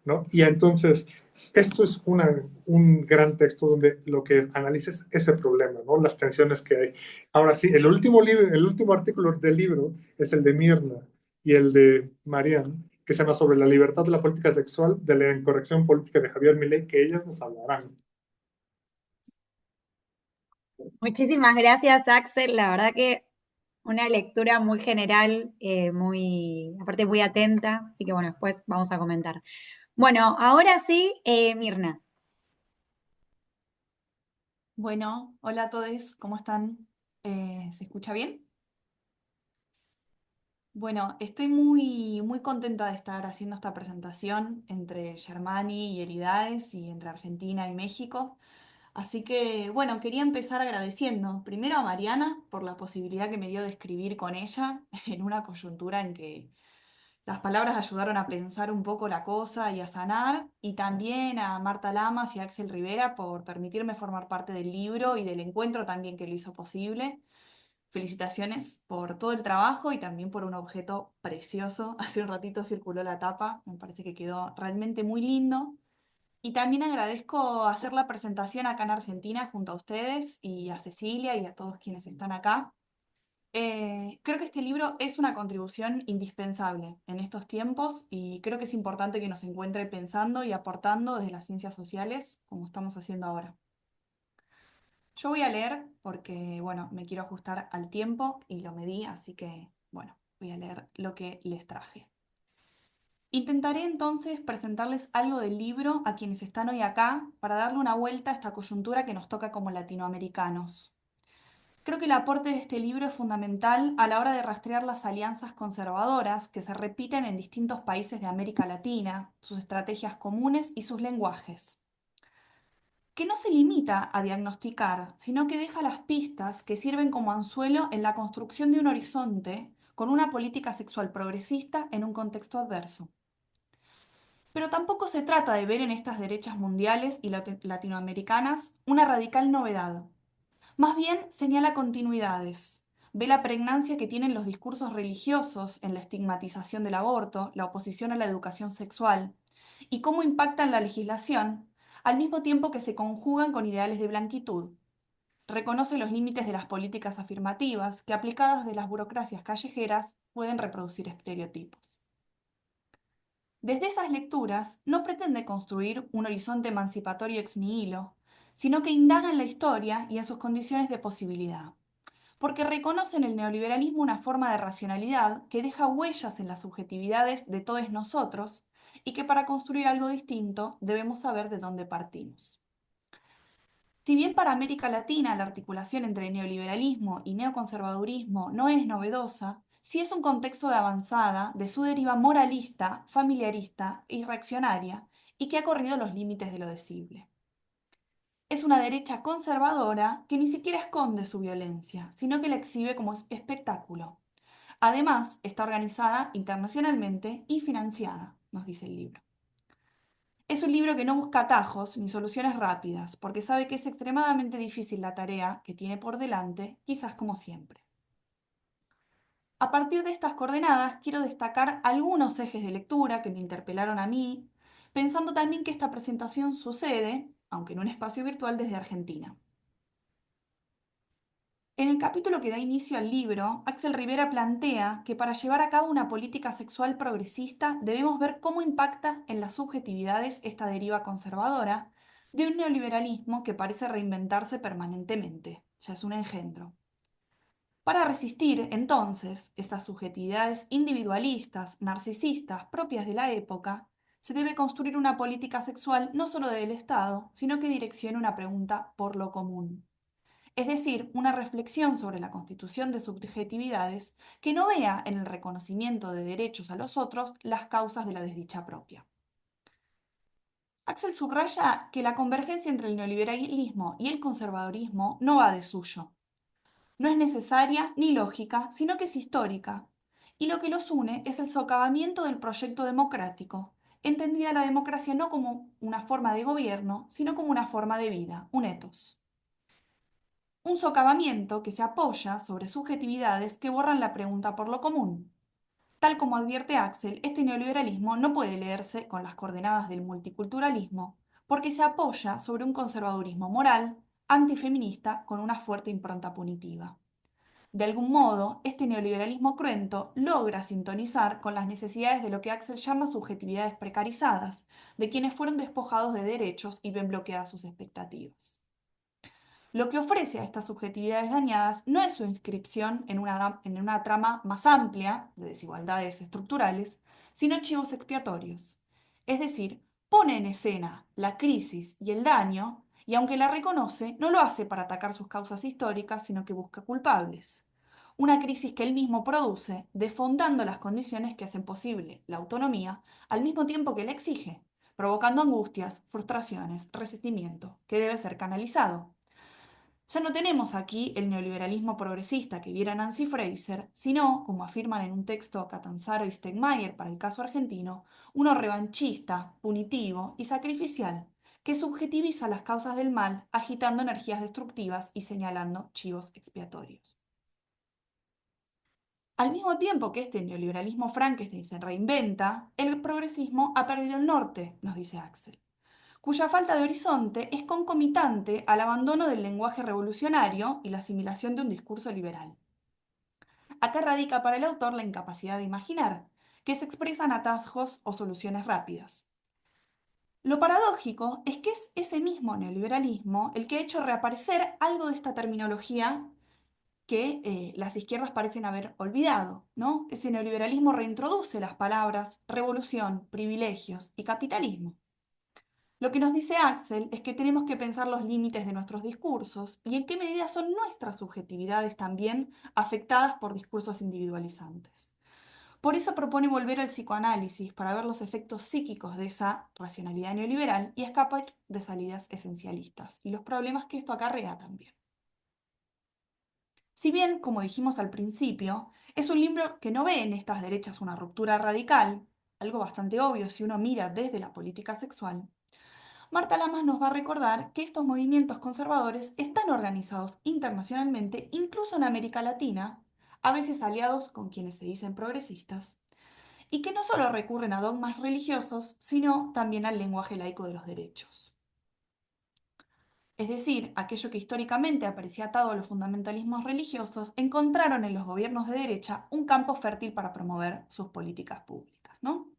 ¿no? Y entonces, esto es un gran texto donde lo que analiza es ese problema, ¿no? Las tensiones que hay. Ahora sí, el último artículo del libro es el de Mirna y el de Marianne, que se llama sobre la libertad de la política sexual, de la incorrección política de Javier Milei, que ellas nos hablarán.
Muchísimas gracias, Axel. La verdad que una lectura muy general, aparte muy atenta, así que bueno, después vamos a comentar. Bueno, ahora sí, Mirna.
Bueno, hola a todos, ¿cómo están? ¿Se escucha bien? Bueno, estoy muy contenta de estar haciendo esta presentación entre Germani y Elidades y entre Argentina y México. Así que, bueno, quería empezar agradeciendo primero a Mariana por la posibilidad que me dio de escribir con ella en una coyuntura en que las palabras ayudaron a pensar un poco la cosa y a sanar, y también a Marta Lamas y a Axel Rivera por permitirme formar parte del libro y del encuentro también que lo hizo posible. Felicitaciones por todo el trabajo y también por un objeto precioso. Hace un ratito circuló la tapa, me parece que quedó realmente muy lindo. Y también agradezco hacer la presentación acá en Argentina junto a ustedes y a Cecilia y a todos quienes están acá. Creo que este libro es una contribución indispensable en estos tiempos y creo que es importante que nos encuentre pensando y aportando desde las ciencias sociales como estamos haciendo ahora. Yo voy a leer porque, bueno, me quiero ajustar al tiempo y lo medí, así que, bueno, voy a leer lo que les traje. Intentaré entonces presentarles algo del libro a quienes están hoy acá para darle una vuelta a esta coyuntura que nos toca como latinoamericanos. Creo que el aporte de este libro es fundamental a la hora de rastrear las alianzas conservadoras que se repiten en distintos países de América Latina, sus estrategias comunes y sus lenguajes, que no se limita a diagnosticar, sino que deja las pistas que sirven como anzuelo en la construcción de un horizonte con una política sexual progresista en un contexto adverso. Pero tampoco se trata de ver en estas derechas mundiales y latinoamericanas una radical novedad. Más bien señala continuidades. Ve la pregnancia que tienen los discursos religiosos en la estigmatización del aborto, la oposición a la educación sexual, y cómo impactan la legislación, al mismo tiempo que se conjugan con ideales de blanquitud. Reconoce los límites de las políticas afirmativas que, aplicadas de las burocracias callejeras, pueden reproducir estereotipos. Desde esas lecturas no pretende construir un horizonte emancipatorio ex nihilo, sino que indaga en la historia y en sus condiciones de posibilidad. porque reconoce en el neoliberalismo una forma de racionalidad que deja huellas en las subjetividades de todos nosotros y que para construir algo distinto debemos saber de dónde partimos. Si bien para América Latina la articulación entre neoliberalismo y neoconservadurismo no es novedosa, sí es un contexto de avanzada de su deriva moralista, familiarista y reaccionaria, y que ha corrido los límites de lo decible. Es una derecha conservadora que ni siquiera esconde su violencia, sino que la exhibe como espectáculo. Además, está organizada internacionalmente y financiada, nos dice el libro. Es un libro que no busca atajos ni soluciones rápidas, porque sabe que es extremadamente difícil la tarea que tiene por delante, quizás como siempre. A partir de estas coordenadas, quiero destacar algunos ejes de lectura que me interpelaron a mí, pensando también que esta presentación sucede, aunque en un espacio virtual, desde Argentina. En el capítulo que da inicio al libro, Axel Rivera plantea que para llevar a cabo una política sexual progresista debemos ver cómo impacta en las subjetividades esta deriva conservadora de un neoliberalismo que parece reinventarse permanentemente, ya es un engendro. Para resistir, entonces, estas subjetividades individualistas, narcisistas, propias de la época, se debe construir una política sexual no solo del Estado, sino que direccione una pregunta por lo común. Es decir, una reflexión sobre la constitución de subjetividades que no vea en el reconocimiento de derechos a los otros las causas de la desdicha propia. Axel subraya que la convergencia entre el neoliberalismo y el conservadurismo no va de suyo. No es necesaria ni lógica, sino que es histórica. Y lo que los une es el socavamiento del proyecto democrático, entendida la democracia no como una forma de gobierno, sino como una forma de vida, un ethos. Un socavamiento que se apoya sobre subjetividades que borran la pregunta por lo común. Tal como advierte Axel, este neoliberalismo no puede leerse con las coordenadas del multiculturalismo, porque se apoya sobre un conservadurismo moral, antifeminista, con una fuerte impronta punitiva. De algún modo, este neoliberalismo cruento logra sintonizar con las necesidades de lo que Axel llama subjetividades precarizadas, de quienes fueron despojados de derechos y ven bloqueadas sus expectativas. Lo que ofrece a estas subjetividades dañadas no es su inscripción en una trama más amplia de desigualdades estructurales, sino chivos expiatorios. Es decir, pone en escena la crisis y el daño, y aunque la reconoce, no lo hace para atacar sus causas históricas, sino que busca culpables. Una crisis que él mismo produce, desfondando las condiciones que hacen posible la autonomía, al mismo tiempo que la exige, provocando angustias, frustraciones, resentimiento, que debe ser canalizado. Ya no tenemos aquí el neoliberalismo progresista que viera Nancy Fraser, sino, como afirman en un texto Catanzaro y Stegmaier para el caso argentino, uno revanchista, punitivo y sacrificial, que subjetiviza las causas del mal, agitando energías destructivas y señalando chivos expiatorios. Al mismo tiempo que este neoliberalismo Frankenstein se reinventa, el progresismo ha perdido el norte, nos dice Axel, cuya falta de horizonte es concomitante al abandono del lenguaje revolucionario y la asimilación de un discurso liberal. Acá radica para el autor la incapacidad de imaginar, que se expresan atajos o soluciones rápidas. Lo paradójico es que es ese mismo neoliberalismo el que ha hecho reaparecer algo de esta terminología que las izquierdas parecen haber olvidado, ¿no? Ese neoliberalismo reintroduce las palabras revolución, privilegios y capitalismo. Lo que nos dice Axel es que tenemos que pensar los límites de nuestros discursos y en qué medida son nuestras subjetividades también afectadas por discursos individualizantes. Por eso propone volver al psicoanálisis para ver los efectos psíquicos de esa racionalidad neoliberal y escapar de salidas esencialistas y los problemas que esto acarrea también. Si bien, como dijimos al principio, es un libro que no ve en estas derechas una ruptura radical, algo bastante obvio si uno mira desde la política sexual, Marta Lamas nos va a recordar que estos movimientos conservadores están organizados internacionalmente, incluso en América Latina, a veces aliados con quienes se dicen progresistas, y que no solo recurren a dogmas religiosos, sino también al lenguaje laico de los derechos. Es decir, aquello que históricamente aparecía atado a los fundamentalismos religiosos, encontraron en los gobiernos de derecha un campo fértil para promover sus políticas públicas, ¿no?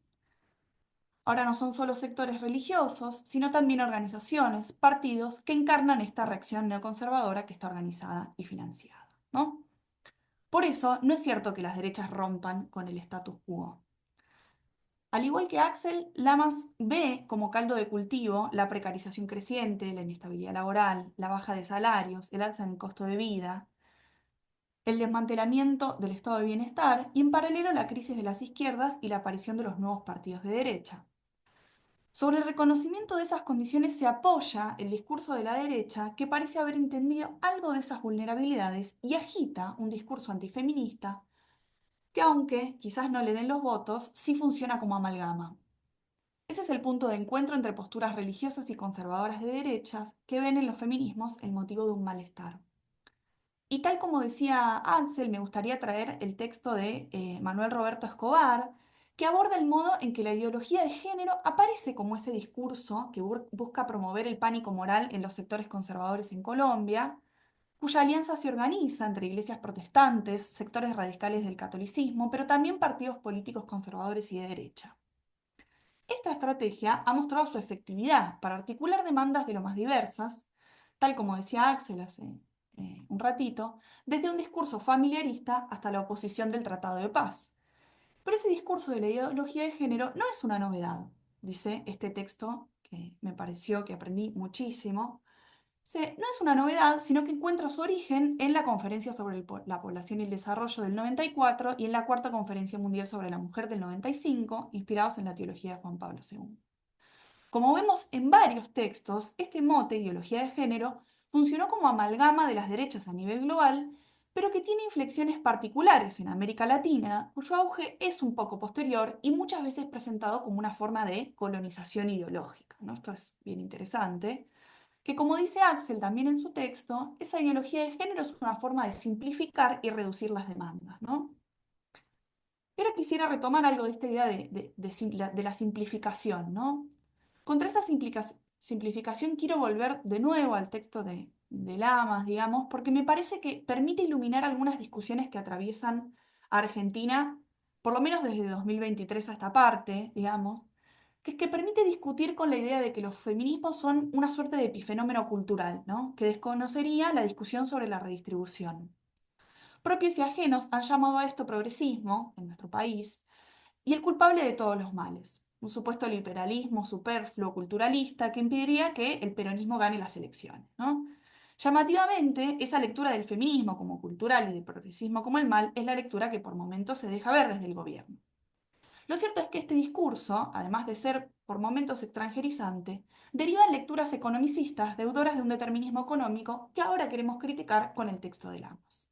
Ahora no son solo sectores religiosos, sino también organizaciones, partidos que encarnan esta reacción neoconservadora que está organizada y financiada, ¿no? Por eso, no es cierto que las derechas rompan con el status quo. Al igual que Axel, Lamas ve como caldo de cultivo la precarización creciente, la inestabilidad laboral, la baja de salarios, el alza en el costo de vida, el desmantelamiento del estado de bienestar y en paralelo la crisis de las izquierdas y la aparición de los nuevos partidos de derecha. Sobre el reconocimiento de esas condiciones se apoya el discurso de la derecha, que parece haber entendido algo de esas vulnerabilidades y agita un discurso antifeminista que, aunque quizás no le den los votos, sí funciona como amalgama. Ese es el punto de encuentro entre posturas religiosas y conservadoras de derechas que ven en los feminismos el motivo de un malestar. Y tal como decía Axel, me gustaría traer el texto de Manuel Roberto Escobar, que aborda el modo en que la ideología de género aparece como ese discurso que busca promover el pánico moral en los sectores conservadores en Colombia, cuya alianza se organiza entre iglesias protestantes, sectores radicales del catolicismo, pero también partidos políticos conservadores y de derecha. Esta estrategia ha mostrado su efectividad para articular demandas de lo más diversas, tal como decía Axel hace un ratito, desde un discurso familiarista hasta la oposición del Tratado de Paz. Pero ese discurso de la ideología de género no es una novedad, dice este texto que me pareció que aprendí muchísimo. No es una novedad, sino que encuentra su origen en la Conferencia sobre la Población y el Desarrollo del 94 y en la Cuarta Conferencia Mundial sobre la Mujer del 95, inspirados en la teología de Juan Pablo II. Como vemos en varios textos, este mote, ideología de género, funcionó como amalgama de las derechas a nivel global, pero que tiene inflexiones particulares en América Latina, cuyo auge es un poco posterior y muchas veces presentado como una forma de colonización ideológica, ¿no? Esto es bien interesante, que como dice Axel también en su texto, esa ideología de género es una forma de simplificar y reducir las demandas, ¿no? Y ahora quisiera retomar algo de esta idea de la simplificación, ¿no? Contra esta simplificación quiero volver de nuevo al texto de Lamas, digamos, porque me parece que permite iluminar algunas discusiones que atraviesan a Argentina, por lo menos desde 2023 a esta parte, digamos, que es que permite discutir con la idea de que los feminismos son una suerte de epifenómeno cultural, ¿no? Que desconocería la discusión sobre la redistribución. Propios y ajenos han llamado a esto progresismo en nuestro país y el culpable de todos los males, un supuesto liberalismo superfluo culturalista que impediría que el peronismo gane las elecciones, ¿no? Llamativamente, esa lectura del feminismo como cultural y del progresismo como el mal es la lectura que por momentos se deja ver desde el gobierno. Lo cierto es que este discurso, además de ser por momentos extranjerizante, deriva en lecturas economicistas deudoras de un determinismo económico que ahora queremos criticar con el texto de Lamas.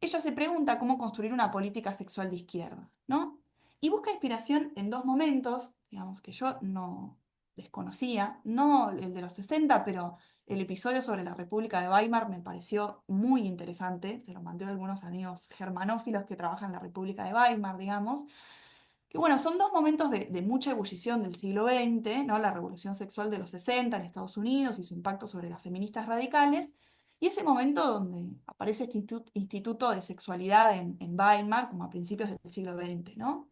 Ella se pregunta cómo construir una política sexual de izquierda, ¿no? Y busca inspiración en dos momentos, digamos, que yo no desconocía, no el de los 60, pero el episodio sobre la República de Weimar me pareció muy interesante, se lo mandé a algunos amigos germanófilos que trabajan en la República de Weimar, digamos, que bueno, son dos momentos de mucha ebullición del siglo XX, ¿no? La revolución sexual de los 60 en Estados Unidos y su impacto sobre las feministas radicales, y ese momento donde aparece este instituto de sexualidad en Weimar, como a principios del siglo XX, ¿no?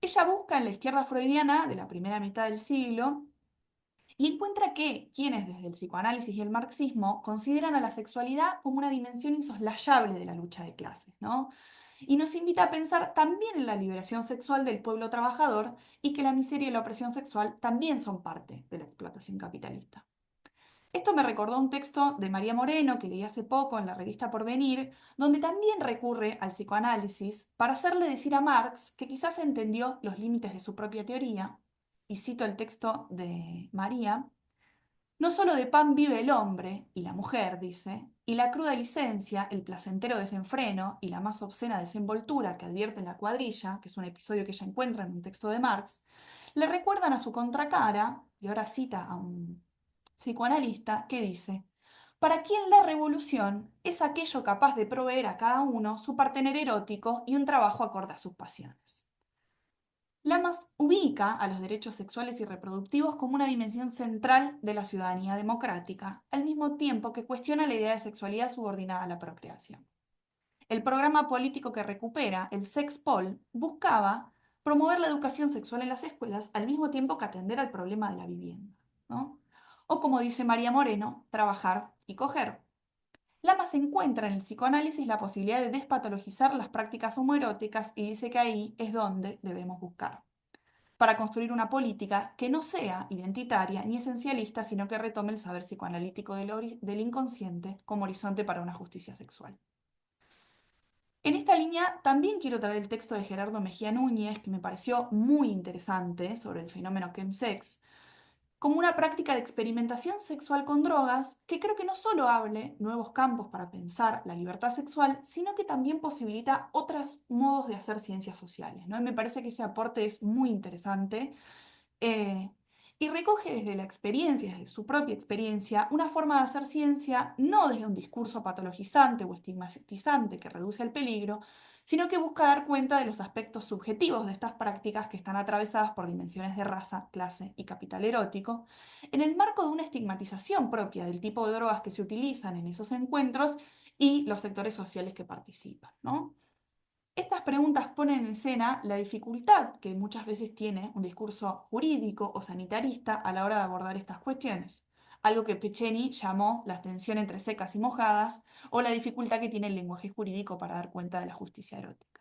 Ella busca en la izquierda freudiana de la primera mitad del siglo y encuentra que quienes desde el psicoanálisis y el marxismo consideran a la sexualidad como una dimensión insoslayable de la lucha de clases, ¿no? Y nos invita a pensar también en la liberación sexual del pueblo trabajador y que la miseria y la opresión sexual también son parte de la explotación capitalista. Esto me recordó un texto de María Moreno que leí hace poco en la revista Porvenir, donde también recurre al psicoanálisis para hacerle decir a Marx que quizás entendió los límites de su propia teoría, y cito el texto de María: no solo de pan vive el hombre y la mujer, dice, y la cruda licencia, el placentero desenfreno y la más obscena desenvoltura que advierte en la cuadrilla, que es un episodio que ella encuentra en un texto de Marx, le recuerdan a su contracara, y ahora cita a un psicoanalista que dice: para quien la revolución es aquello capaz de proveer a cada uno su partener erótico y un trabajo acorde a sus pasiones. Lamas ubica a los derechos sexuales y reproductivos como una dimensión central de la ciudadanía democrática, al mismo tiempo que cuestiona la idea de sexualidad subordinada a la procreación. El programa político que recupera, el Sexpol, buscaba promover la educación sexual en las escuelas al mismo tiempo que atender al problema de la vivienda, ¿no? O como dice María Moreno, trabajar y coger. Lamas encuentra en el psicoanálisis la posibilidad de despatologizar las prácticas homoeróticas y dice que ahí es donde debemos buscar, para construir una política que no sea identitaria ni esencialista, sino que retome el saber psicoanalítico del inconsciente como horizonte para una justicia sexual. En esta línea también quiero traer el texto de Gerardo Mejía Núñez, que me pareció muy interesante sobre el fenómeno chemsex, como una práctica de experimentación sexual con drogas que creo que no solo abre nuevos campos para pensar la libertad sexual, sino que también posibilita otros modos de hacer ciencias sociales, ¿no? Y me parece que ese aporte es muy interesante eh, y recoge desde la experiencia, desde su propia experiencia, una forma de hacer ciencia no desde un discurso patologizante o estigmatizante que reduce el peligro, sino que busca dar cuenta de los aspectos subjetivos de estas prácticas que están atravesadas por dimensiones de raza, clase y capital erótico, en el marco de una estigmatización propia del tipo de drogas que se utilizan en esos encuentros y los sectores sociales que participan, ¿no? Estas preguntas ponen en escena la dificultad que muchas veces tiene un discurso jurídico o sanitarista a la hora de abordar estas cuestiones, algo que Pecheni llamó la tensión entre secas y mojadas o la dificultad que tiene el lenguaje jurídico para dar cuenta de la justicia erótica.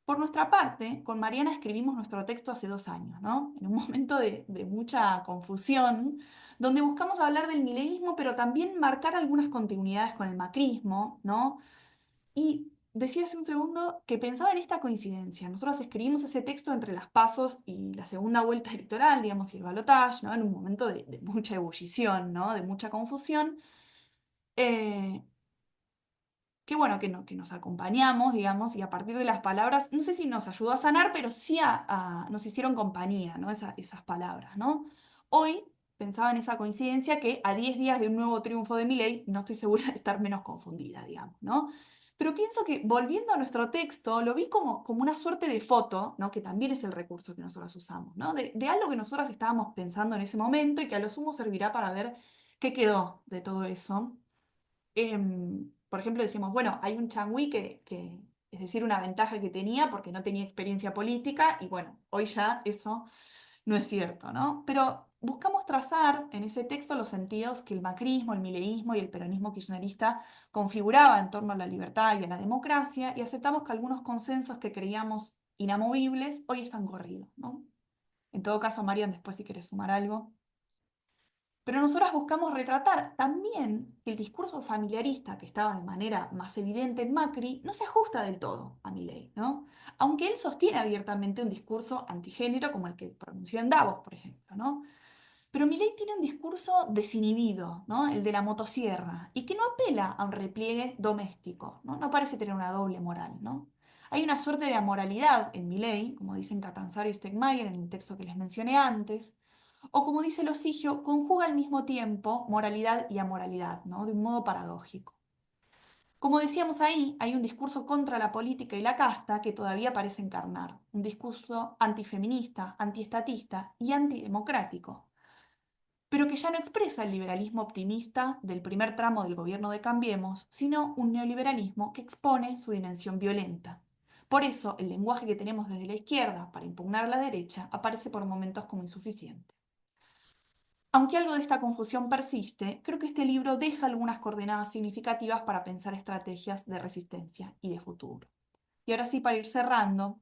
Por nuestra parte, con Mariana escribimos nuestro texto hace 2 años, ¿no? En un momento de mucha confusión, donde buscamos hablar del mileísmo, pero también marcar algunas continuidades con el macrismo, ¿no? Y decía hace un segundo que pensaba en esta coincidencia. Nosotros escribimos ese texto entre las pasos y la segunda vuelta electoral, digamos, y el balotaje, ¿no? En un momento de mucha ebullición, ¿no? De mucha confusión. Eh, Qué bueno que nos acompañamos, digamos, y a partir de las palabras, no sé si nos ayudó a sanar, pero sí nos hicieron compañía, ¿no? Esas palabras, ¿no? Hoy pensaba en esa coincidencia que a 10 días de un nuevo triunfo de Milei, no estoy segura de estar menos confundida, digamos, ¿no? Pero pienso que volviendo a nuestro texto, lo vi como una suerte de foto, ¿no? Que también es el recurso que nosotros usamos, ¿no? De algo que nosotros estábamos pensando en ese momento y que a lo sumo servirá para ver qué quedó de todo eso. Por ejemplo, decimos, bueno, hay un changüí es decir, una ventaja que tenía porque no tenía experiencia política y bueno, hoy ya eso no es cierto, ¿no? Pero buscamos trazar en ese texto los sentidos que el macrismo, el mileísmo y el peronismo kirchnerista configuraba en torno a la libertad y a la democracia y aceptamos que algunos consensos que creíamos inamovibles hoy están corridos, ¿no? En todo caso, Marian, después si quieres sumar algo. Pero nosotras buscamos retratar también que el discurso familiarista que estaba de manera más evidente en Macri no se ajusta del todo a Milei, ¿no? Aunque él sostiene abiertamente un discurso antigénero como el que pronunció en Davos, por ejemplo, ¿no? Pero Milei tiene un discurso desinhibido, ¿no? El de la motosierra, y que no apela a un repliegue doméstico, ¿no? No parece tener una doble moral, ¿no? Hay una suerte de amoralidad en Milei, como dicen Catanzaro y Stegmayer en el texto que les mencioné antes, o como dice Losigio, conjuga al mismo tiempo moralidad y amoralidad, ¿no? De un modo paradójico. Como decíamos ahí, hay un discurso contra la política y la casta que todavía parece encarnar, un discurso antifeminista, antiestatista y antidemocrático, pero que ya no expresa el liberalismo optimista del primer tramo del gobierno de Cambiemos, sino un neoliberalismo que expone su dimensión violenta. Por eso, el lenguaje que tenemos desde la izquierda para impugnar a la derecha aparece por momentos como insuficiente. Aunque algo de esta confusión persiste, creo que este libro deja algunas coordenadas significativas para pensar estrategias de resistencia y de futuro. Y ahora sí, para ir cerrando,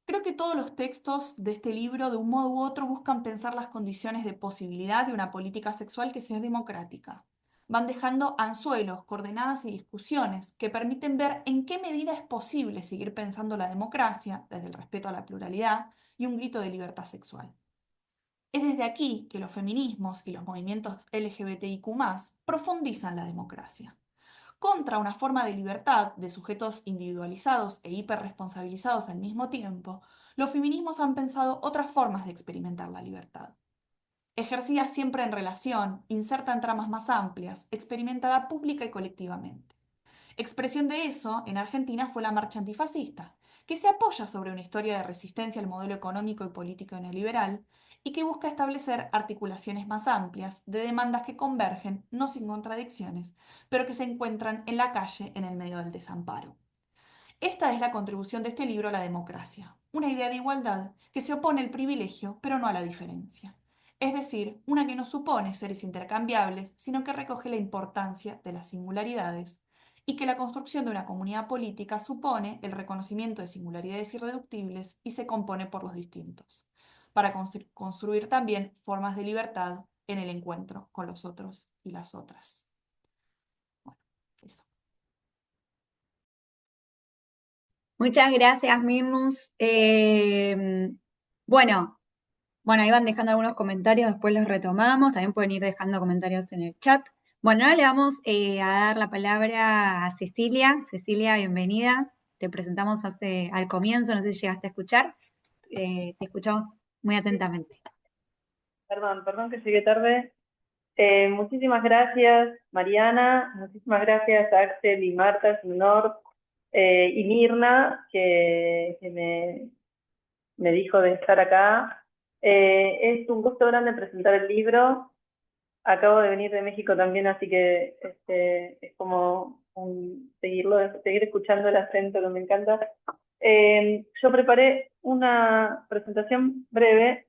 creo que todos los textos de este libro, de un modo u otro, buscan pensar las condiciones de posibilidad de una política sexual que sea democrática. Van dejando anzuelos, coordenadas y discusiones que permiten ver en qué medida es posible seguir pensando la democracia desde el respeto a la pluralidad y un grito de libertad sexual. Es desde aquí que los feminismos y los movimientos LGBTIQ+, profundizan la democracia. Contra una forma de libertad de sujetos individualizados e hiperresponsabilizados al mismo tiempo, los feminismos han pensado otras formas de experimentar la libertad. Ejercida siempre en relación, inserta en tramas más amplias, experimentada pública y colectivamente. Expresión de eso, en Argentina, fue la marcha antifascista, que se apoya sobre una historia de resistencia al modelo económico y político neoliberal y que busca establecer articulaciones más amplias de demandas que convergen, no sin contradicciones, pero que se encuentran en la calle en el medio del desamparo. Esta es la contribución de este libro a la democracia, una idea de igualdad que se opone al privilegio, pero no a la diferencia. Es decir, una que no supone seres intercambiables, sino que recoge la importancia de las singularidades, y que la construcción de una comunidad política supone el reconocimiento de singularidades irreductibles y se compone por los distintos, para construir también formas de libertad en el encuentro con los otros y las otras. Bueno, eso.
Muchas gracias, Mirnus. Bueno, ahí van dejando algunos comentarios, después los retomamos. También pueden ir dejando comentarios en el chat. Bueno, ahora le vamos a dar la palabra a Cecilia. Cecilia, bienvenida. Te presentamos al comienzo, no sé si llegaste a escuchar. Te escuchamos muy atentamente.
Perdón que llegué tarde. Muchísimas gracias, Mariana. Muchísimas gracias a Axel y Marta, es un honor. Y Mirna, que me dijo de estar acá. Es un gusto grande presentar el libro. Acabo de venir de México también, así que es como seguir escuchando el acento que me encanta. Yo preparé una presentación breve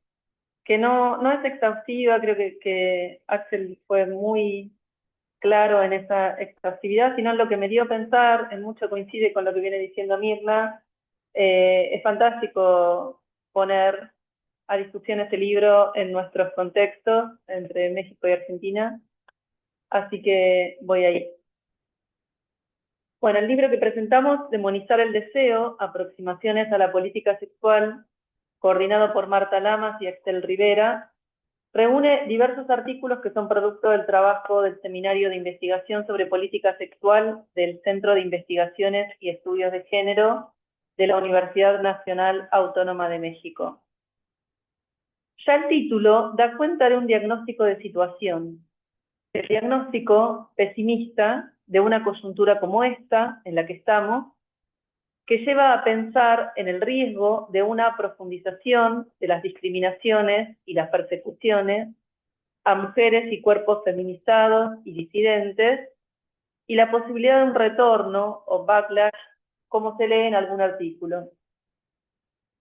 que no es exhaustiva, creo que Axel fue muy claro en esa exhaustividad, sino lo que me dio a pensar, en mucho coincide con lo que viene diciendo Mirna. Es fantástico poner a discusión este libro en nuestros contextos entre México y Argentina, así que voy ahí. Bueno, el libro que presentamos, Demonizar el deseo, aproximaciones a la política sexual, coordinado por Marta Lamas y Axel Rivera, reúne diversos artículos que son producto del trabajo del Seminario de Investigación sobre Política Sexual del Centro de Investigaciones y Estudios de Género de la Universidad Nacional Autónoma de México. Ya el título da cuenta de un diagnóstico de situación. El diagnóstico pesimista de una coyuntura como esta, en la que estamos, que lleva a pensar en el riesgo de una profundización de las discriminaciones y las persecuciones a mujeres y cuerpos feminizados y disidentes, y la posibilidad de un retorno o backlash, como se lee en algún artículo.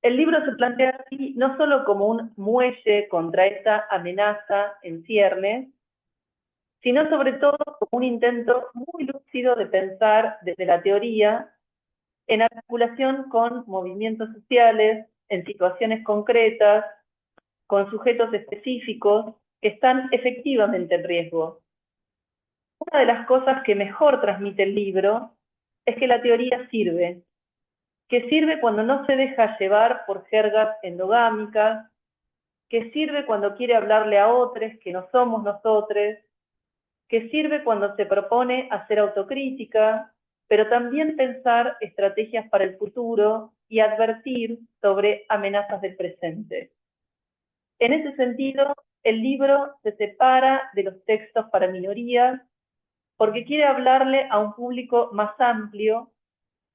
El libro se plantea así no solo como un muelle contra esa amenaza en ciernes, sino sobre todo como un intento muy lúcido de pensar desde la teoría en articulación con movimientos sociales, en situaciones concretas, con sujetos específicos que están efectivamente en riesgo. Una de las cosas que mejor transmite el libro es que la teoría sirve, que sirve cuando no se deja llevar por jergas endogámicas, que sirve cuando quiere hablarle a otros que no somos nosotros, que sirve cuando se propone hacer autocrítica, pero también pensar estrategias para el futuro y advertir sobre amenazas del presente. En ese sentido, el libro se separa de los textos para minorías porque quiere hablarle a un público más amplio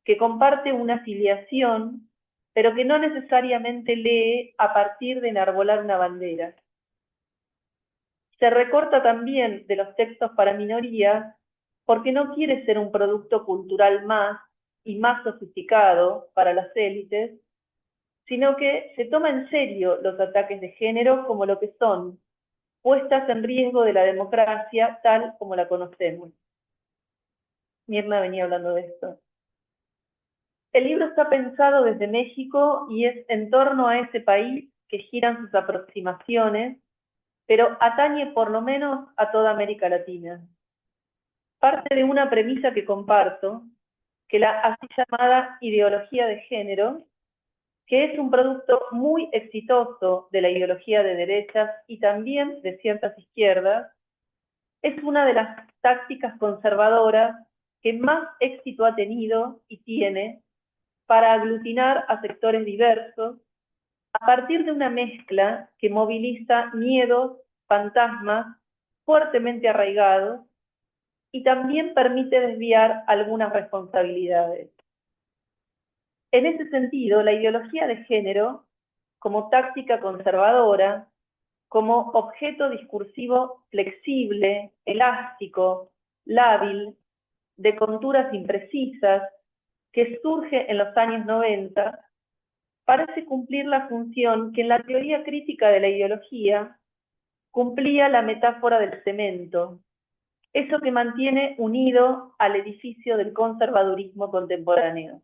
que comparte una afiliación, pero que no necesariamente lee a partir de enarbolar una bandera. Se recorta también de los textos para minorías porque no quiere ser un producto cultural más y más sofisticado para las élites, sino que se toma en serio los ataques de género como lo que son, puestas en riesgo de la democracia tal como la conocemos. Mirna venía hablando de esto. El libro está pensado desde México y es en torno a ese país que giran sus aproximaciones, pero atañe por lo menos a toda América Latina. Parte de una premisa que comparto, que la así llamada ideología de género, que es un producto muy exitoso de la ideología de derechas y también de ciertas izquierdas, es una de las tácticas conservadoras que más éxito ha tenido y tiene para aglutinar a sectores diversos a partir de una mezcla que moviliza miedos, fantasmas fuertemente arraigados y también permite desviar algunas responsabilidades. En ese sentido, la ideología de género, como táctica conservadora, como objeto discursivo flexible, elástico, lábil, de conturas imprecisas, que surge en los años 90, parece cumplir la función que en la teoría crítica de la ideología cumplía la metáfora del cemento, eso que mantiene unido al edificio del conservadurismo contemporáneo.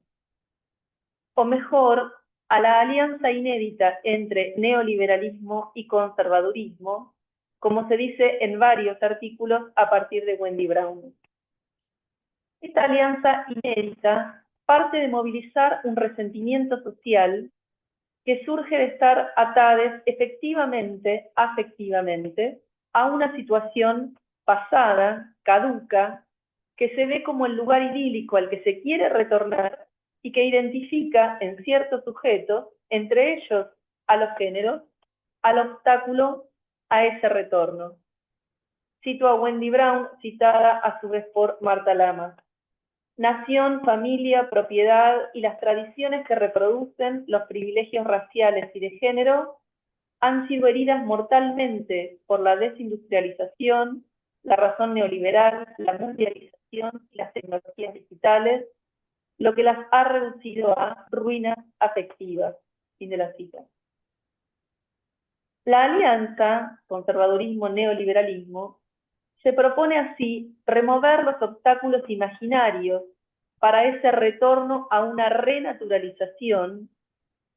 O mejor, a la alianza inédita entre neoliberalismo y conservadurismo, como se dice en varios artículos a partir de Wendy Brown. Esta alianza inédita parte de movilizar un resentimiento social que surge de estar atados efectivamente, afectivamente, a una situación pasada, caduca, que se ve como el lugar idílico al que se quiere retornar y que identifica en ciertos sujetos, entre ellos a los géneros, al obstáculo a ese retorno. Cito a Wendy Brown, citada a su vez por Marta Lamas. Nación, familia, propiedad y las tradiciones que reproducen los privilegios raciales y de género han sido heridas mortalmente por la desindustrialización, la razón neoliberal, la mundialización y las tecnologías digitales, lo que las ha reducido a ruinas afectivas. Fin de la cita. La alianza conservadurismo-neoliberalismo se propone así remover los obstáculos imaginarios para ese retorno a una renaturalización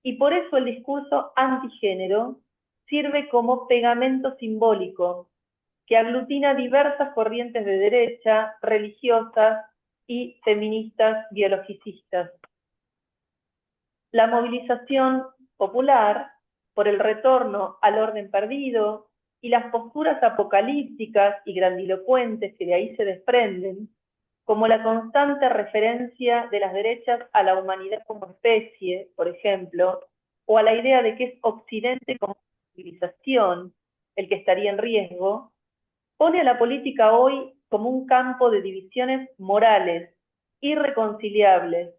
y por eso el discurso antigénero sirve como pegamento simbólico que aglutina diversas corrientes de derecha, religiosas y feministas biologicistas. La movilización popular por el retorno al orden perdido y las posturas apocalípticas y grandilocuentes que de ahí se desprenden, como la constante referencia de las derechas a la humanidad como especie, por ejemplo, o a la idea de que es Occidente como civilización el que estaría en riesgo, pone a la política hoy como un campo de divisiones morales, irreconciliables,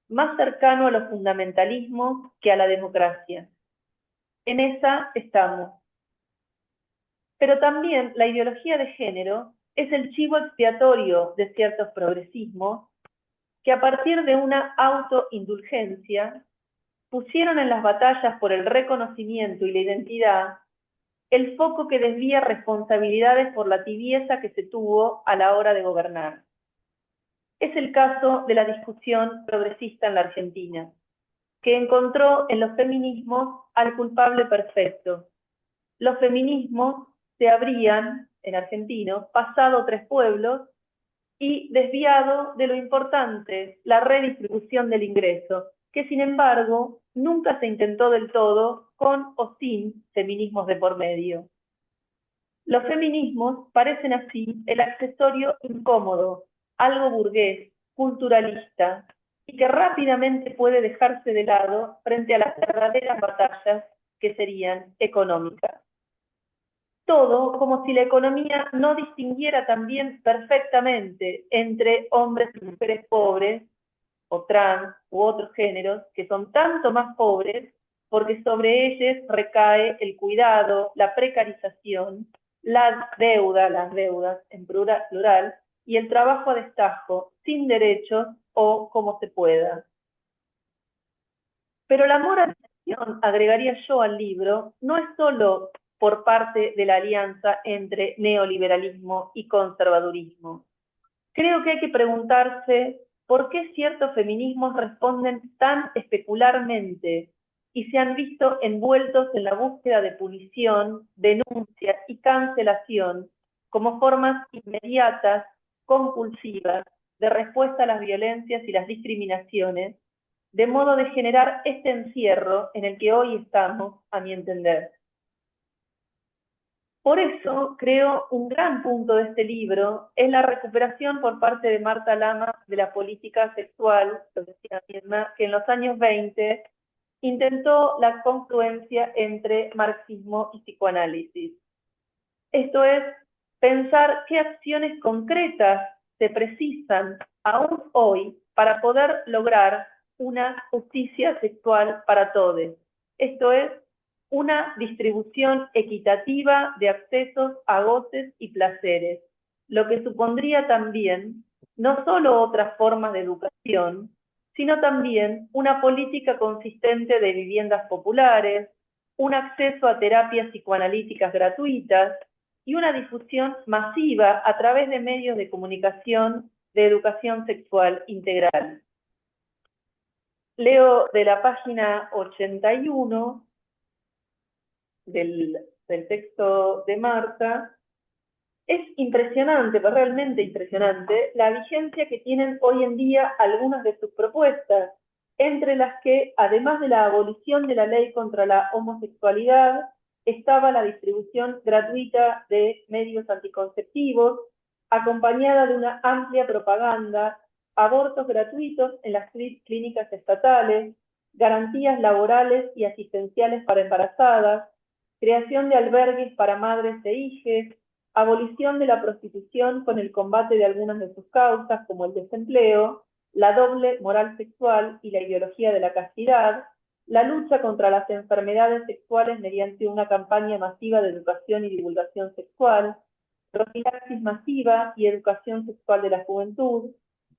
más cercano a los fundamentalismos que a la democracia. En esa estamos. Pero también la ideología de género es el chivo expiatorio de ciertos progresismos que a partir de una autoindulgencia pusieron en las batallas por el reconocimiento y la identidad el foco que desvía responsabilidades por la tibieza que se tuvo a la hora de gobernar. Es el caso de la discusión progresista en la Argentina, que encontró en los feminismos al culpable perfecto. Los feminismos se habrían, en argentino, pasado 3 pueblos y desviado de lo importante, la redistribución del ingreso, que sin embargo nunca se intentó del todo con o sin feminismos de por medio. Los feminismos parecen así el accesorio incómodo, algo burgués, culturalista, y que rápidamente puede dejarse de lado frente a las verdaderas batallas que serían económicas. Todo como si la economía no distinguiera también perfectamente entre hombres y mujeres pobres, o trans, u otros géneros, que son tanto más pobres porque sobre ellos recae el cuidado, la precarización, la deuda, las deudas en plural, y el trabajo a destajo, sin derechos o como se pueda. Pero la moralización, agregaría yo al libro, no es solo por parte de la alianza entre neoliberalismo y conservadurismo. Creo que hay que preguntarse por qué ciertos feminismos responden tan especularmente y se han visto envueltos en la búsqueda de punición, denuncia y cancelación como formas inmediatas, compulsivas, de respuesta a las violencias y las discriminaciones, de modo de generar este encierro en el que hoy estamos, a mi entender. Por eso, creo, un gran punto de este libro es la recuperación por parte de Marta Lamas de la política sexual, lo decía misma, que en los años 20 intentó la confluencia entre marxismo y psicoanálisis. Esto es, pensar qué acciones concretas se precisan aún hoy para poder lograr una justicia sexual para todos. Esto es, una distribución equitativa de accesos a goces y placeres, lo que supondría también no solo otras formas de educación, sino también una política consistente de viviendas populares, un acceso a terapias psicoanalíticas gratuitas y una difusión masiva a través de medios de comunicación de educación sexual integral. Leo de la página 81 del texto de Marta. Es impresionante, pero realmente impresionante, la vigencia que tienen hoy en día algunas de sus propuestas, entre las que, además de la abolición de la ley contra la homosexualidad, estaba la distribución gratuita de medios anticonceptivos, acompañada de una amplia propaganda, abortos gratuitos en las clínicas estatales, garantías laborales y asistenciales para embarazadas, creación de albergues para madres e hijes, abolición de la prostitución con el combate de algunas de sus causas, como el desempleo, la doble moral sexual y la ideología de la castidad, la lucha contra las enfermedades sexuales mediante una campaña masiva de educación y divulgación sexual, profilaxis masiva y educación sexual de la juventud,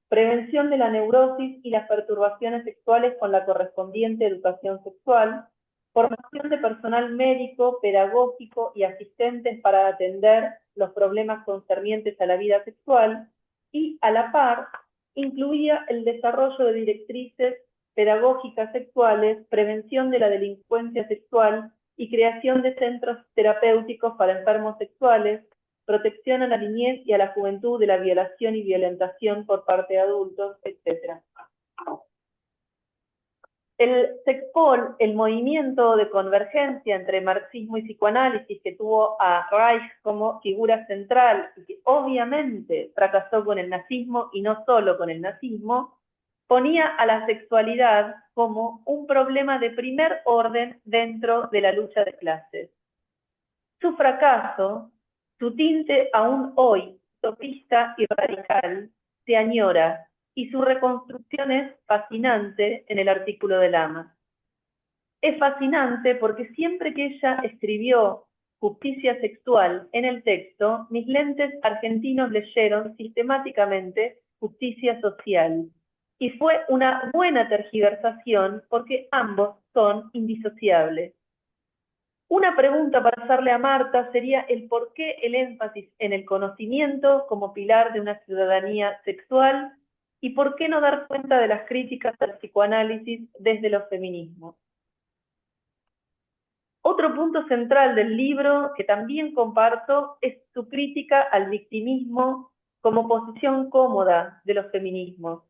prevención de la neurosis y las perturbaciones sexuales con la correspondiente educación sexual, formación de personal médico, pedagógico y asistentes para atender los problemas concernientes a la vida sexual y, a la par, incluía el desarrollo de directrices pedagógicas sexuales, prevención de la delincuencia sexual y creación de centros terapéuticos para enfermos sexuales, protección a la niñez y a la juventud de la violación y violentación por parte de adultos, etc. El SECPOL, el movimiento de convergencia entre marxismo y psicoanálisis que tuvo a Reich como figura central y que obviamente fracasó con el nazismo y no solo con el nazismo, ponía a la sexualidad como un problema de primer orden dentro de la lucha de clases. Su fracaso, su tinte aún hoy utopista y radical, se añora, y su reconstrucción es fascinante en el artículo de Lamas. Es fascinante porque siempre que ella escribió justicia sexual en el texto, mis lentes argentinos leyeron sistemáticamente justicia social. Y fue una buena tergiversación porque ambos son indisociables. Una pregunta para hacerle a Marta sería el por qué el énfasis en el conocimiento como pilar de una ciudadanía sexual y por qué no dar cuenta de las críticas al psicoanálisis desde los feminismos. Otro punto central del libro, que también comparto, es su crítica al victimismo como posición cómoda de los feminismos,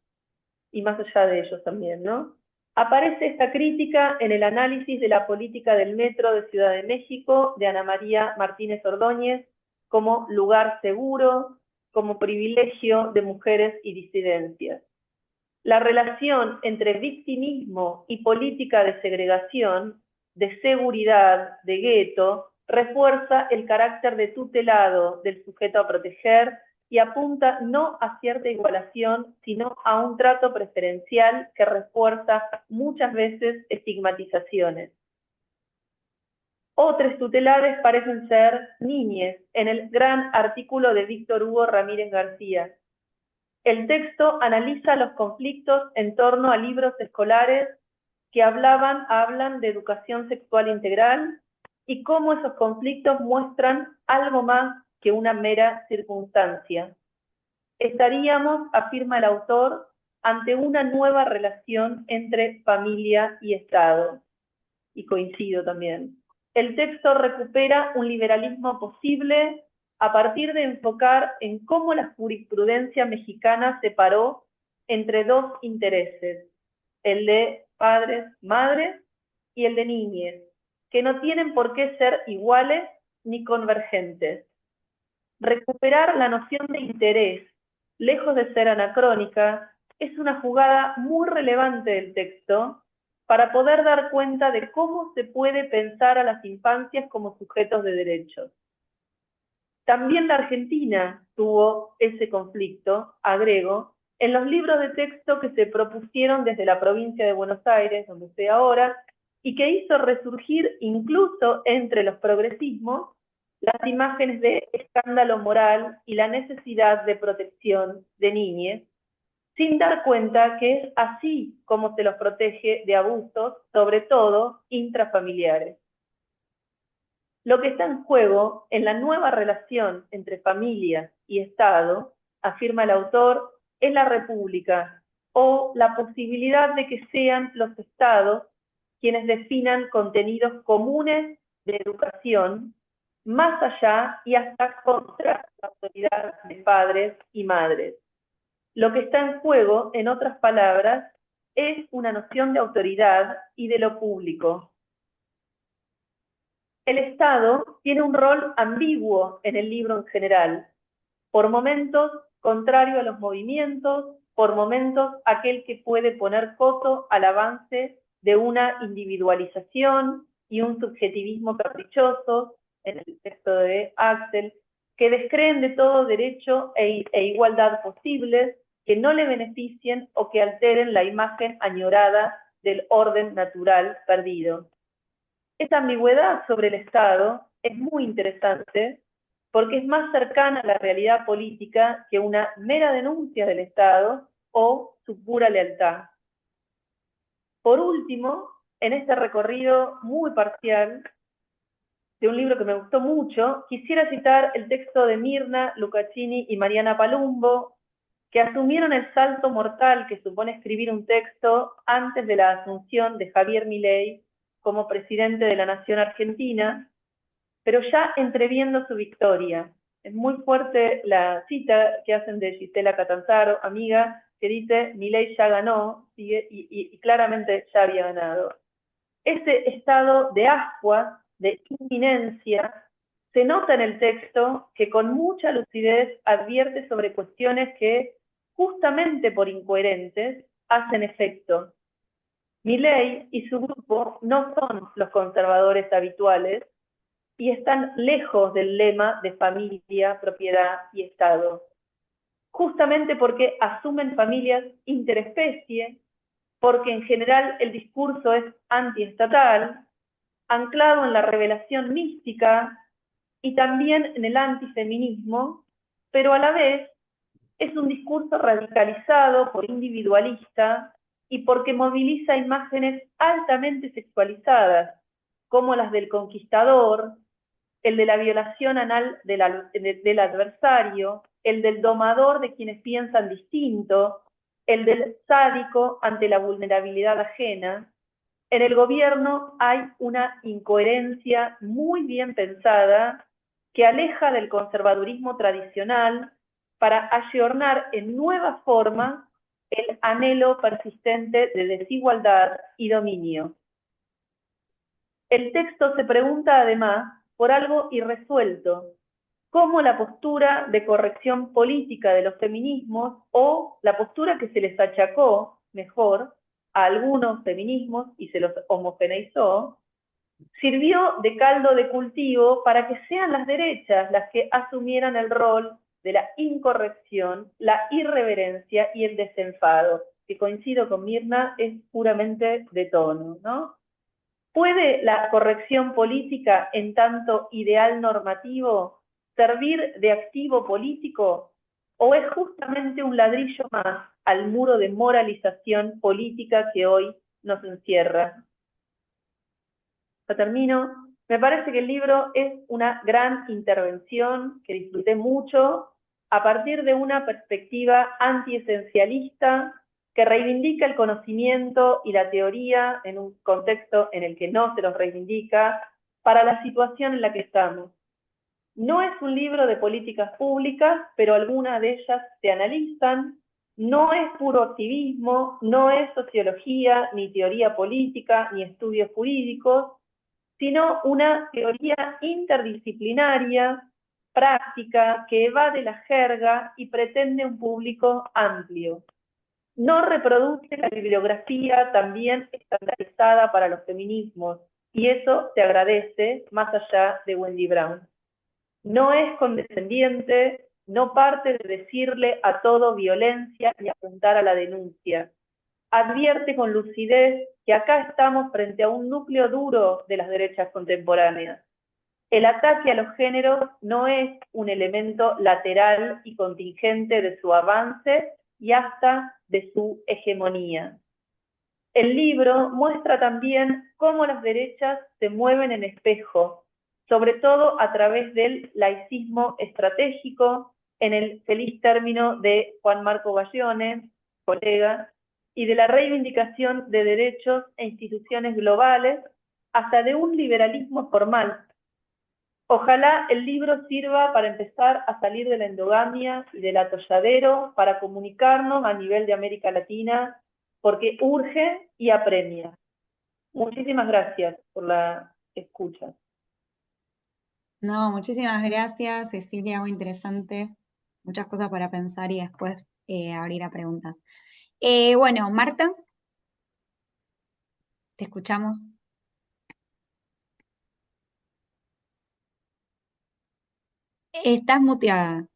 y más allá de ellos también, ¿no? Aparece esta crítica en el análisis de la política del metro de Ciudad de México de Ana María Martínez Ordóñez como lugar seguro, como privilegio de mujeres y disidencias. La relación entre victimismo y política de segregación, de seguridad, de gueto, refuerza el carácter de tutelado del sujeto a proteger y apunta no a cierta igualación, sino a un trato preferencial que refuerza muchas veces estigmatizaciones. Otros tutelares parecen ser niñes, en el gran artículo de Víctor Hugo Ramírez García. El texto analiza los conflictos en torno a libros escolares que hablan de educación sexual integral y cómo esos conflictos muestran algo más que una mera circunstancia. Estaríamos, afirma el autor, ante una nueva relación entre familia y Estado. Y coincido también. El texto recupera un liberalismo posible a partir de enfocar en cómo la jurisprudencia mexicana separó entre dos intereses, el de padres, madres y el de niñes, que no tienen por qué ser iguales ni convergentes. Recuperar la noción de interés, lejos de ser anacrónica, es una jugada muy relevante del texto para poder dar cuenta de cómo se puede pensar a las infancias como sujetos de derechos. También la Argentina tuvo ese conflicto, agrego, en los libros de texto que se propusieron desde la provincia de Buenos Aires, donde estoy ahora, y que hizo resurgir incluso entre los progresismos las imágenes de escándalo moral y la necesidad de protección de niñes, sin dar cuenta que es así como se los protege de abusos, sobre todo intrafamiliares. Lo que está en juego en la nueva relación entre familia y Estado, afirma el autor, es la república o la posibilidad de que sean los Estados quienes definan contenidos comunes de educación, más allá y hasta contra la autoridad de padres y madres. Lo que está en juego, en otras palabras, es una noción de autoridad y de lo público. El Estado tiene un rol ambiguo en el libro en general, por momentos contrario a los movimientos, por momentos aquel que puede poner coto al avance de una individualización y un subjetivismo caprichoso, en el texto de Axel, que descreen de todo derecho e igualdad posibles, que no le beneficien o que alteren la imagen añorada del orden natural perdido. Esta ambigüedad sobre el Estado es muy interesante porque es más cercana a la realidad política que una mera denuncia del Estado o su pura lealtad. Por último, en este recorrido muy parcial de un libro que me gustó mucho, quisiera citar el texto de Mirna Lucaccini y Mariana Palumbo, que asumieron el salto mortal que supone escribir un texto antes de la asunción de Javier Milei como presidente de la Nación Argentina, pero ya entreviendo su victoria. Es muy fuerte la cita que hacen de Gisela Catanzaro, amiga, que dice, Milei ya ganó, y claramente ya había ganado. Ese estado de ascuas, de inminencia, se nota en el texto que con mucha lucidez advierte sobre cuestiones que, justamente por incoherentes, hacen efecto. Milei y su grupo no son los conservadores habituales y están lejos del lema de familia, propiedad y Estado. Justamente porque asumen familias interespecie, porque en general el discurso es antiestatal, anclado en la revelación mística y también en el antifeminismo, pero a la vez es un discurso radicalizado por individualista y porque moviliza imágenes altamente sexualizadas, como las del conquistador, el de la violación anal del adversario, el del domador de quienes piensan distinto, el del sádico ante la vulnerabilidad ajena. En el gobierno hay una incoherencia muy bien pensada que aleja del conservadurismo tradicional para ayornar en nuevas formas el anhelo persistente de desigualdad y dominio. El texto se pregunta además por algo irresuelto, como la postura de corrección política de los feminismos o la postura que se les achacó, mejor, a algunos feminismos y se los homogeneizó, sirvió de caldo de cultivo para que sean las derechas las que asumieran el rol de la incorrección, la irreverencia y el desenfado, que coincido con Mirna, es puramente de tono, ¿no? ¿Puede la corrección política, en tanto ideal normativo, servir de activo político? ¿O es justamente un ladrillo más al muro de moralización política que hoy nos encierra? Ya termino. Me parece que el libro es una gran intervención que disfruté mucho a partir de una perspectiva antiesencialista que reivindica el conocimiento y la teoría en un contexto en el que no se los reivindica para la situación en la que estamos. No es un libro de políticas públicas, pero algunas de ellas se analizan. No es puro activismo, no es sociología, ni teoría política, ni estudios jurídicos, sino una teoría interdisciplinaria, práctica, que evade la jerga y pretende un público amplio. No reproduce la bibliografía también estandarizada para los feminismos, y eso se agradece más allá de Wendy Brown. No es condescendiente, no parte de decirle a todo violencia ni apuntar a la denuncia. Advierte con lucidez que acá estamos frente a un núcleo duro de las derechas contemporáneas. El ataque a los géneros no es un elemento lateral y contingente de su avance y hasta de su hegemonía. El libro muestra también cómo las derechas se mueven en espejo, sobre todo a través del laicismo estratégico, en el feliz término de Juan Marco Bayone, colega, y de la reivindicación de derechos e instituciones globales, hasta de un liberalismo formal. Ojalá el libro sirva para empezar a salir de la endogamia y del atolladero, para comunicarnos a nivel de América Latina, porque urge y apremia. Muchísimas gracias por la escucha.
No, muchísimas gracias, Cecilia, muy interesante. Muchas cosas para pensar y después abrir a preguntas. Bueno, Marta, te escuchamos. Estás muteada.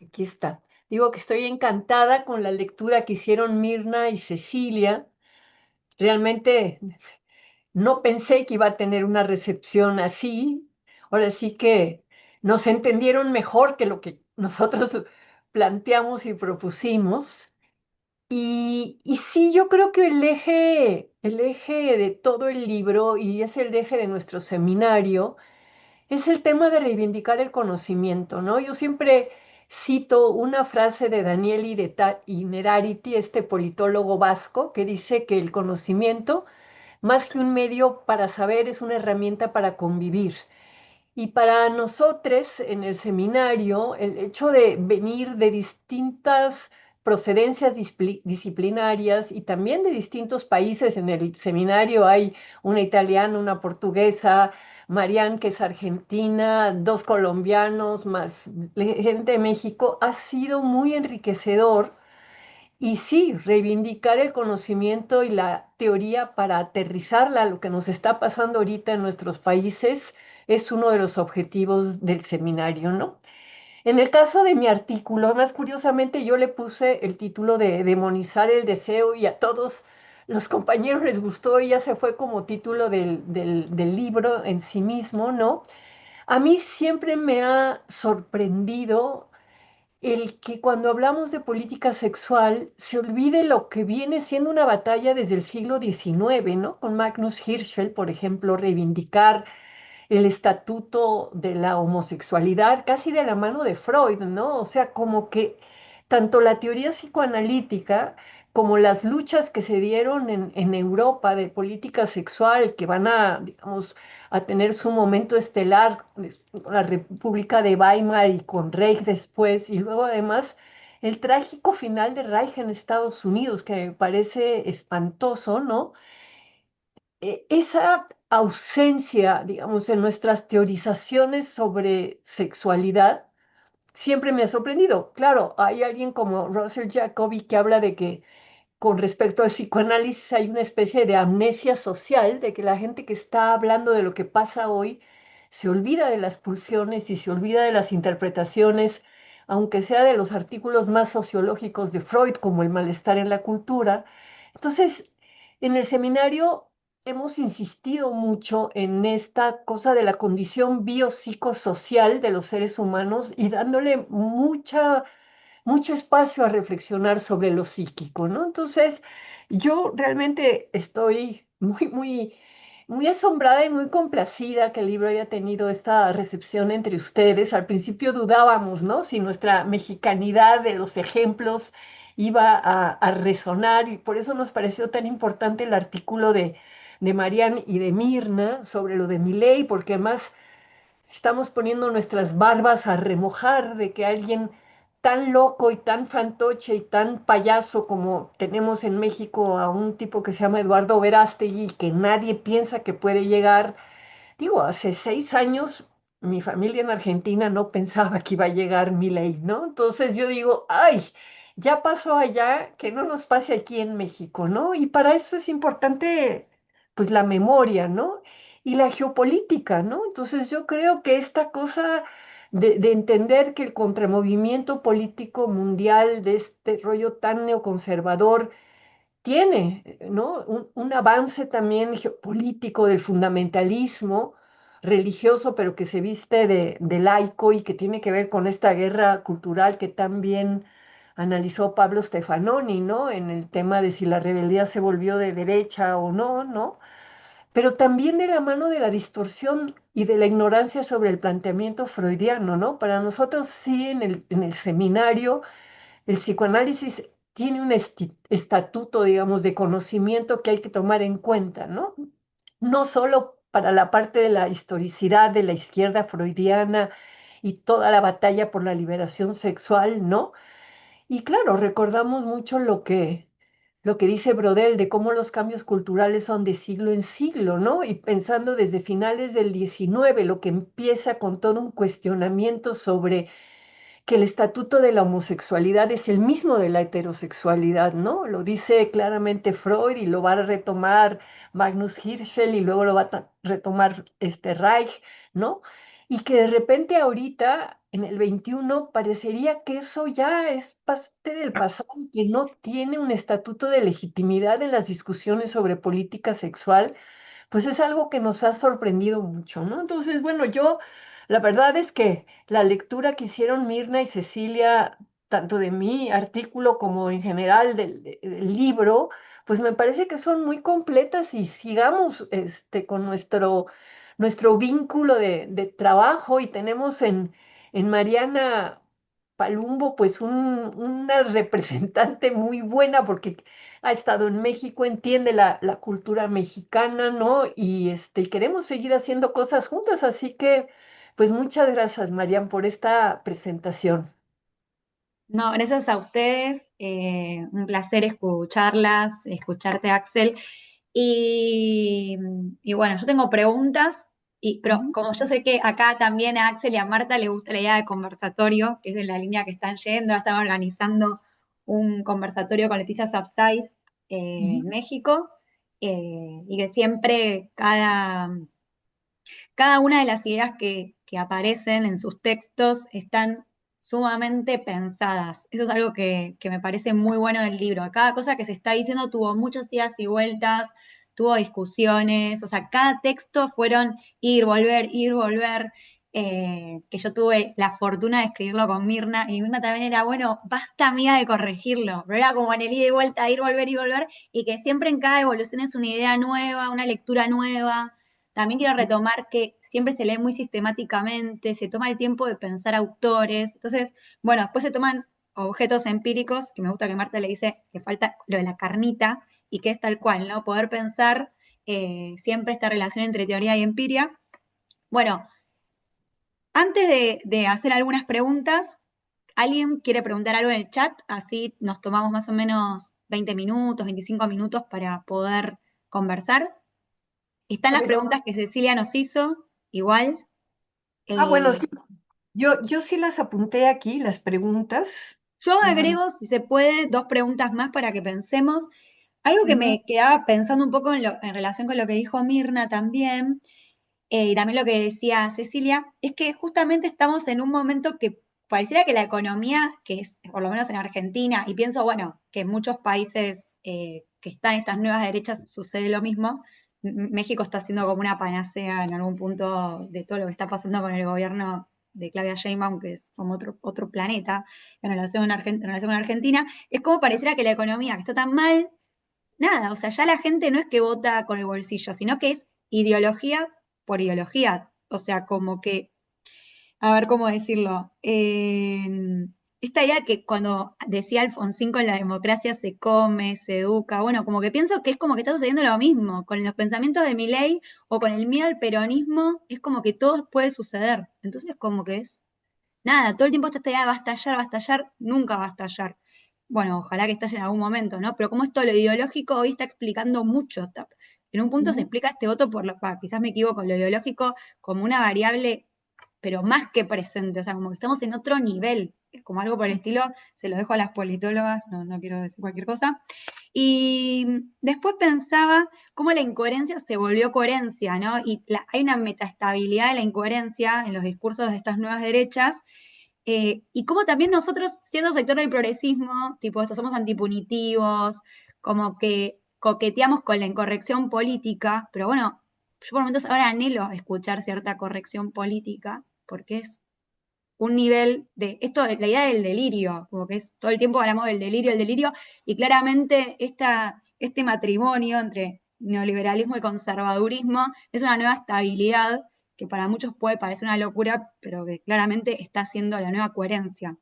Aquí está. Digo que estoy encantada con la lectura que hicieron Mirna y Cecilia. Realmente no pensé que iba a tener una recepción así. Ahora sí que nos entendieron mejor que lo que nosotros planteamos y propusimos. Y sí, yo creo que el eje de todo el libro, y es el eje de nuestro seminario, es el tema de reivindicar el conocimiento, ¿no? Yo siempre cito una frase de Daniel Innerarity, este politólogo vasco, que dice que el conocimiento, más que un medio para saber, es una herramienta para convivir. Y para nosotros en el seminario, el hecho de venir de distintas procedencias disciplinarias y también de distintos países, en el seminario hay una italiana, una portuguesa, Marianne que es argentina, dos colombianos, más gente de México, ha sido muy enriquecedor. Y sí, reivindicar el conocimiento y la teoría para aterrizarla a lo que nos está pasando ahorita en nuestros países es uno de los objetivos del seminario, ¿no? En el caso de mi artículo, más curiosamente yo le puse el título de Demonizar el deseo y a todos los compañeros les gustó y ya se fue como título del libro en sí mismo, ¿no? A mí siempre me ha sorprendido el que cuando hablamos de política sexual se olvide lo que viene siendo una batalla desde el siglo XIX, ¿no? Con Magnus Hirschfeld, por ejemplo, reivindicar el estatuto de la homosexualidad casi de la mano de Freud, ¿no? O sea, como que tanto la teoría psicoanalítica como las luchas que se dieron en Europa de política sexual, que van a, digamos, a tener su momento estelar con la República de Weimar y con Reich después, y luego además el trágico final de Reich en Estados Unidos, que me parece espantoso, ¿no? Esa ausencia, digamos, en nuestras teorizaciones sobre sexualidad siempre me ha sorprendido. Claro, hay alguien como Russell Jacoby que habla de que con respecto al psicoanálisis hay una especie de amnesia social, de que la gente que está hablando de lo que pasa hoy se olvida de las pulsiones y se olvida de las interpretaciones, aunque sea de los artículos más sociológicos de Freud, como el malestar en la cultura. Entonces, en el seminario hemos insistido mucho en esta cosa de la condición biopsicosocial de los seres humanos y dándole mucho espacio a reflexionar sobre lo psíquico, ¿no? Entonces, yo realmente estoy muy asombrada y muy complacida que el libro haya tenido esta recepción entre ustedes. Al principio dudábamos, ¿no? Si nuestra mexicanidad de los ejemplos iba a resonar y por eso nos pareció tan importante el artículo de Marian y de Mirna sobre lo de Milei, porque además estamos poniendo nuestras barbas a remojar de que alguien tan loco y tan fantoche y tan payaso como tenemos en México a un tipo que se llama Eduardo Verástegui, que nadie piensa que puede llegar. Digo, hace 6 años mi familia en Argentina no pensaba que iba a llegar Milei, ¿no? Entonces yo digo, ay, ya pasó allá, que no nos pase aquí en México, ¿no? Y para eso es importante, pues, la memoria, ¿no? Y la geopolítica, ¿no? Entonces yo creo que esta cosa de entender que el contramovimiento político mundial de este rollo tan neoconservador tiene, ¿no? Un avance también geopolítico del fundamentalismo religioso, pero que se viste de laico y que tiene que ver con esta guerra cultural que también analizó Pablo Stefanoni, ¿no? En el tema de si la rebeldía se volvió de derecha o no, ¿no? pero también de la mano de la distorsión y de la ignorancia sobre el planteamiento freudiano, ¿no? Para nosotros sí, en el seminario, el psicoanálisis tiene un estatuto, digamos, de conocimiento que hay que tomar en cuenta, ¿no? No solo para la parte de la historicidad de la izquierda freudiana y toda la batalla por la liberación sexual, ¿no? Y claro, recordamos mucho lo que dice Brodel de cómo los cambios culturales son de siglo en siglo, ¿no? Y pensando desde finales del 19, lo que empieza con todo un cuestionamiento sobre que el estatuto de la homosexualidad es el mismo de la heterosexualidad, ¿no? Lo dice claramente Freud y lo va a retomar Magnus Hirschfeld y luego lo va a retomar Reich, ¿no? Y que de repente ahorita, en el 21, parecería que eso ya es parte del pasado y que no tiene un estatuto de legitimidad en las discusiones sobre política sexual, pues es algo que nos ha sorprendido mucho, ¿no? Entonces, bueno, la verdad es que la lectura que hicieron Mirna y Cecilia, tanto de mi artículo como en general del libro, pues me parece que son muy completas y sigamos con nuestro vínculo de trabajo y tenemos en Mariana Palumbo, pues una representante muy buena porque ha estado en México, entiende la cultura mexicana, ¿no? Y queremos seguir haciendo cosas juntas, así que, pues muchas gracias, Marian, por esta presentación.
No, gracias a ustedes. Un placer escucharlas, escucharte, Axel. Y bueno, yo tengo preguntas, pero
Ujú.
como yo sé que acá también a Axel y a Marta les gusta la idea de conversatorio, que es en la línea que están yendo, ahora están organizando un conversatorio con Leticia Sapsay en
Ujú.
México, y que siempre cada una de las ideas que aparecen en sus textos están sumamente pensadas. Eso es algo que me parece muy bueno del libro. Cada cosa que se está diciendo tuvo muchas idas y vueltas, tuvo discusiones, o sea, cada texto fueron ir, volver. Que yo tuve la fortuna de escribirlo con Mirna, y Mirna también era, bueno, basta amiga de corregirlo, pero era como en el ida y vuelta, ir, volver, y que siempre en cada evolución es una idea nueva, una lectura nueva. También quiero retomar que siempre se lee muy sistemáticamente, se toma el tiempo de pensar autores. Entonces, bueno, después se toman objetos empíricos, que me gusta que Marta le dice que falta lo de la carnita, y que es tal cual, ¿no? Poder pensar siempre esta relación entre teoría y empiria. Bueno, antes de hacer algunas preguntas, ¿alguien quiere preguntar algo en el chat? Así nos tomamos más o menos 20 minutos, 25 minutos para poder conversar. Están
A
las
ver,
preguntas que Cecilia nos hizo, igual.
bueno,
Eh,
sí, yo sí las apunté aquí, las preguntas.
yo
Ah,
agrego, si se puede, dos preguntas más para que pensemos. Algo que
ujú.
me quedaba pensando un poco en relación con lo que dijo Mirna también, y también lo que decía Cecilia, es que justamente estamos en un momento que pareciera que la economía, que es por lo menos en Argentina, y pienso, bueno, que en muchos países que están estas nuevas derechas sucede lo mismo. México está siendo como una panacea en algún punto de todo lo que está pasando con el gobierno de Claudia Sheinbaum, que es como otro planeta en relación con Argentina. Es como pareciera que la economía, que está tan mal, nada, o sea, ya la gente no es que vota con el bolsillo, sino que es ideología por ideología. O sea, como que, a ver cómo decirlo, esta idea que cuando decía Alfonsín con la democracia se come, se educa, bueno, como que pienso que es como que está sucediendo lo mismo, con los pensamientos de Milei o con el miedo al peronismo, es como que todo puede suceder. Entonces, como que es, nada, todo el tiempo esta idea de va a estallar, nunca va a estallar. Bueno, ojalá que estalle en algún momento, ¿no? Pero como esto, lo ideológico hoy está explicando mucho. En un punto se
Ujú.
explica este voto quizás me equivoco, lo ideológico como una variable, pero más que presente, o sea, como que estamos en otro nivel, como algo por el estilo, se lo dejo a las politólogas, no quiero decir cualquier cosa. Y después pensaba cómo la incoherencia se volvió coherencia, ¿no? Y hay una metaestabilidad de la incoherencia en los discursos de estas nuevas derechas, y cómo también nosotros, cierto sector del progresismo, tipo esto, somos antipunitivos, como que coqueteamos con la incorrección política, pero bueno, yo por momentos ahora anhelo escuchar cierta corrección política, porque es un nivel de, esto, la idea del delirio, como que es todo el tiempo hablamos del delirio, y claramente este matrimonio entre neoliberalismo y conservadurismo es una nueva estabilidad que para muchos puede parecer una locura, pero que claramente está siendo la nueva coherencia.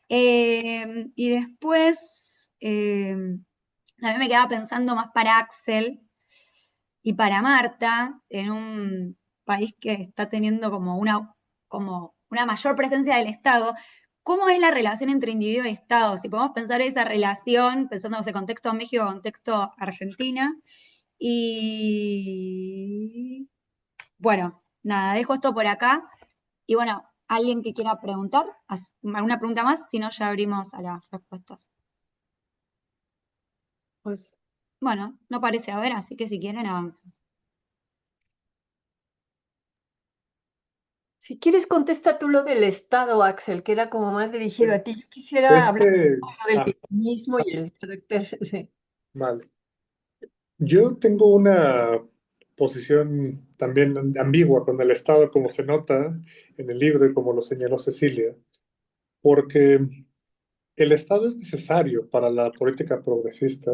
Y después, también me quedaba pensando más para Axel y para Marta, en un país que está teniendo como una mayor presencia del Estado. ¿Cómo es la relación entre individuo y Estado? Si podemos pensar esa relación, pensando en ese contexto México, contexto Argentina. Y bueno, nada, dejo esto por acá. Y bueno, alguien que quiera preguntar, alguna pregunta más, si no ya abrimos a las respuestas.
Pues
Bueno, no parece haber, así que si quieren avancen.
si quieres, contesta tú lo del Estado, Axel, que era como más dirigido a ti. Yo quisiera
Es
hablar
que,
un poco del
ah,
feminismo y el carácter. Sí.
vale. Yo tengo una posición también ambigua con el Estado, como se nota en el libro y como lo señaló Cecilia, porque el Estado es necesario para la política progresista.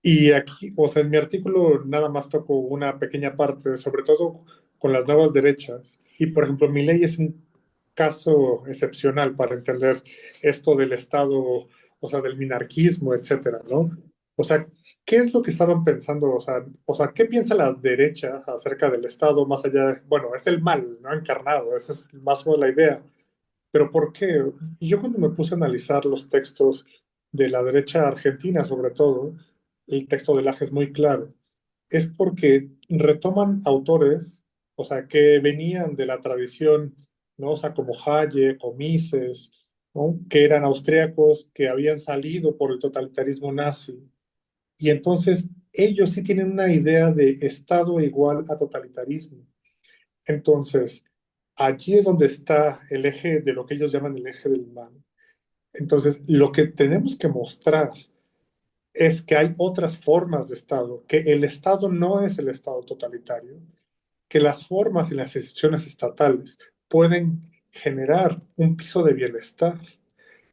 Y aquí, o sea, en mi artículo nada más toco una pequeña parte, sobre todo con las nuevas derechas. Y, por ejemplo, mi ley es un caso excepcional para entender esto del Estado, o sea, del minarquismo, etcétera, ¿no? O sea, ¿qué es lo que estaban pensando? O sea, ¿qué piensa la derecha acerca del Estado más allá de, bueno, es el mal, ¿no? Encarnado, esa es más o menos la idea. Pero ¿por qué? Y yo cuando me puse a analizar los textos de la derecha argentina, sobre todo, el texto de Laje es muy claro. Es porque retoman autores, o sea, que venían de la tradición, ¿no? O sea, como Hayek o Mises, ¿no? Que eran austríacos, que habían salido por el totalitarismo nazi. Y entonces ellos sí tienen una idea de Estado igual a totalitarismo. Entonces, allí es donde está el eje de lo que ellos llaman el eje del mal. Entonces, lo que tenemos que mostrar es que hay otras formas de Estado, que el Estado no es el Estado totalitario, que las formas y las instituciones estatales pueden generar un piso de bienestar.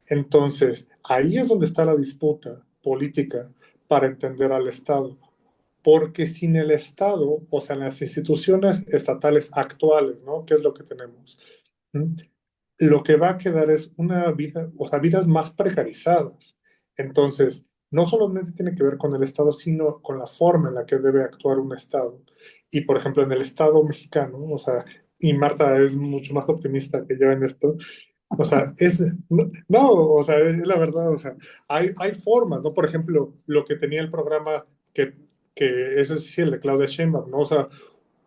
Entonces, ahí es donde está la disputa política para entender al Estado. Porque sin el Estado, o sea, las instituciones estatales actuales, ¿no? ¿Qué es lo que tenemos? ¿Mm? Lo que va a quedar es una vida, o sea, vidas más precarizadas. Entonces, no solamente tiene que ver con el Estado, sino con la forma en la que debe actuar un Estado. Y, por ejemplo, en el Estado mexicano, o sea, y Marta es mucho más optimista que yo en esto, o sea, no, no, o sea, es la verdad, o sea, hay formas, ¿no? Por ejemplo, lo que tenía el programa que eso sí, el de Claudia Sheinbaum, ¿no? O sea,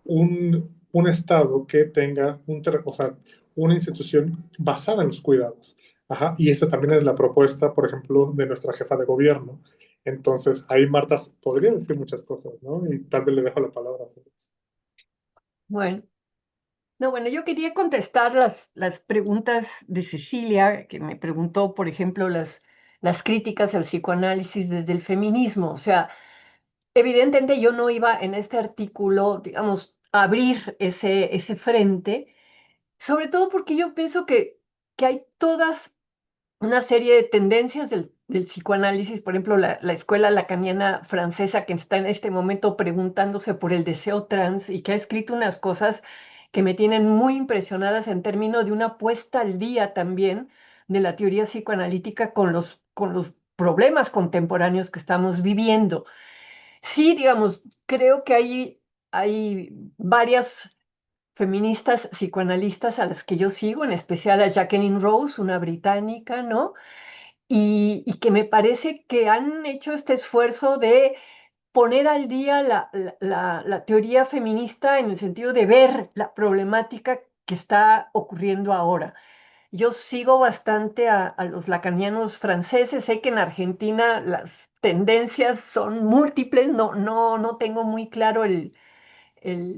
un estado que tenga o sea, una institución basada en los cuidados. Ajá, y esa también es la propuesta, por ejemplo, de nuestra jefa de gobierno. Entonces, ahí Marta podría decir muchas cosas, ¿no? Y tal vez le dejo la palabra a ustedes.
Bueno, no, bueno, yo quería contestar las preguntas de Cecilia, que me preguntó, por ejemplo, las críticas al psicoanálisis desde el feminismo. O sea, evidentemente yo no iba en este artículo, digamos, a abrir ese frente, sobre todo porque yo pienso que hay todas una serie de tendencias del psicoanálisis, por ejemplo, la escuela lacaniana francesa que está en este momento preguntándose por el deseo trans y que ha escrito unas cosas que me tienen muy impresionadas en términos de una puesta al día también de la teoría psicoanalítica con los problemas contemporáneos que estamos viviendo. Sí, digamos, creo que hay varias feministas psicoanalistas a las que yo sigo, en especial a Jacqueline Rose, una británica, ¿no? Y que me parece que han hecho este esfuerzo de poner al día la teoría feminista en el sentido de ver la problemática que está ocurriendo ahora. Yo sigo bastante a los lacanianos franceses, sé que en Argentina las tendencias son múltiples, no tengo muy claro el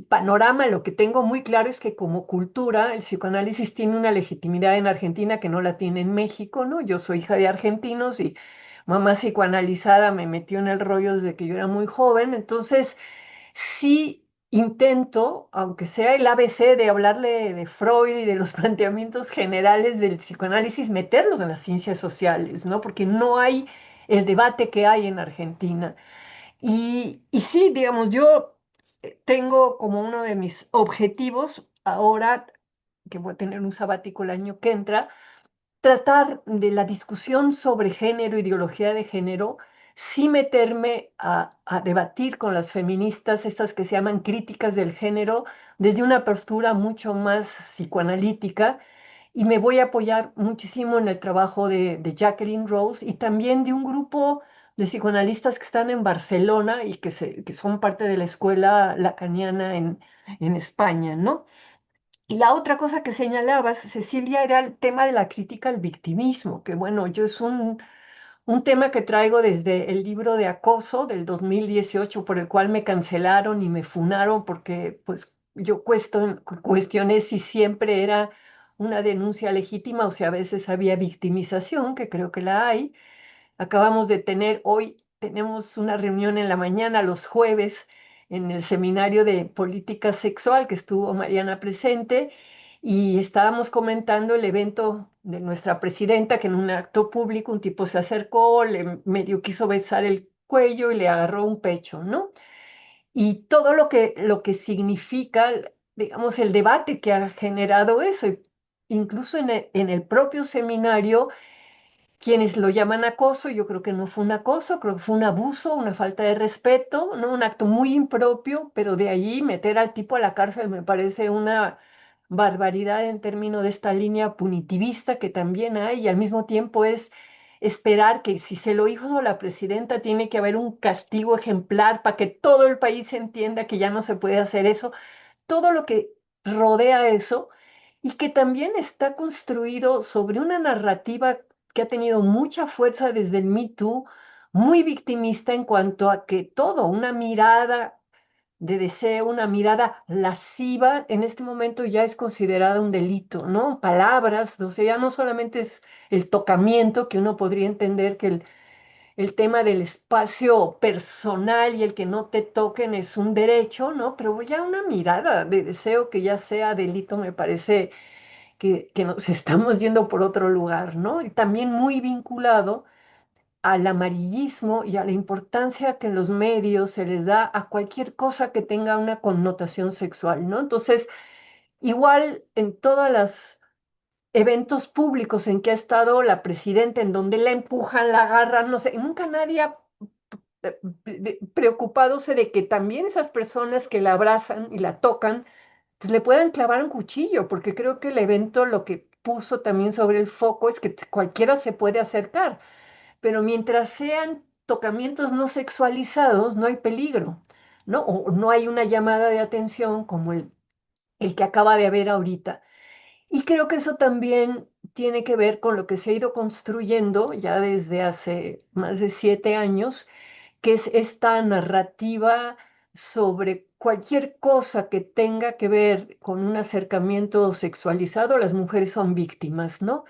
panorama. Lo que tengo muy claro es que como cultura el psicoanálisis tiene una legitimidad en Argentina que no la tiene en México, ¿no? Yo soy hija de argentinos y mamá psicoanalizada me metió en el rollo desde que yo era muy joven, entonces sí intento, aunque sea el ABC de hablarle de Freud y de los planteamientos generales del psicoanálisis, meterlos en las ciencias sociales, ¿no? Porque no hay el debate que hay en Argentina. Y sí, digamos, yo tengo como uno de mis objetivos ahora, que voy a tener un sabático el año que entra, tratar de la discusión sobre género, ideología de género, sí meterme a debatir con las feministas, estas que se llaman críticas del género, desde una postura mucho más psicoanalítica, y me voy a apoyar muchísimo en el trabajo de Jacqueline Rose y también de un grupo de psicoanalistas que están en Barcelona y que son parte de la escuela lacaniana en España, ¿no? Y la otra cosa que señalabas, Cecilia, era el tema de la crítica al victimismo, que bueno, yo es un tema que traigo desde el libro de acoso del 2018, por el cual me cancelaron y me funaron porque pues yo cuestioné si siempre era una denuncia legítima o si a veces había victimización, que creo que la hay. Acabamos de tener, hoy tenemos una reunión en la mañana, los jueves, en el seminario de política sexual que estuvo Mariana presente y estábamos comentando el evento de nuestra presidenta que en un acto público un tipo se acercó, le medio quiso besar el cuello y le agarró un pecho, ¿no? Y todo lo que significa, digamos, el debate que ha generado eso, incluso en el propio seminario quienes lo llaman acoso, yo creo que no fue un acoso, creo que fue un abuso, una falta de respeto, ¿no? Un acto muy impropio, pero de allí meter al tipo a la cárcel me parece una barbaridad en términos de esta línea punitivista que también hay y al mismo tiempo es esperar que si se lo hizo la presidenta tiene que haber un castigo ejemplar para que todo el país entienda que ya no se puede hacer eso. Todo lo que rodea eso y que también está construido sobre una narrativa que ha tenido mucha fuerza desde el Me Too, muy victimista en cuanto a que todo, una mirada de deseo, una mirada lasciva, en este momento ya es considerada un delito, ¿no? Palabras, o sea, ya no solamente es el tocamiento, que uno podría entender que el tema del espacio personal y el que no te toquen es un derecho, ¿no? Pero ya una mirada de deseo que ya sea delito me parece que nos estamos yendo por otro lugar, ¿no? Y también muy vinculado al amarillismo y a la importancia que en los medios se les da a cualquier cosa que tenga una connotación sexual, ¿no? Entonces, igual en todas las eventos públicos en que ha estado la presidenta, en donde la empujan, la agarran, no sé, nunca nadie ha preocupándose de que también esas personas que la abrazan y la tocan, pues le puedan clavar un cuchillo, porque creo que el evento lo que puso también sobre el foco es que cualquiera se puede acercar, pero mientras sean tocamientos no sexualizados, no hay peligro, ¿no? O no hay una llamada de atención como el que acaba de haber ahorita. Y creo que eso también tiene que ver con lo que se ha ido construyendo ya desde hace más de 7 años, que es esta narrativa sobre cualquier cosa que tenga que ver con un acercamiento sexualizado, las mujeres son víctimas, ¿no?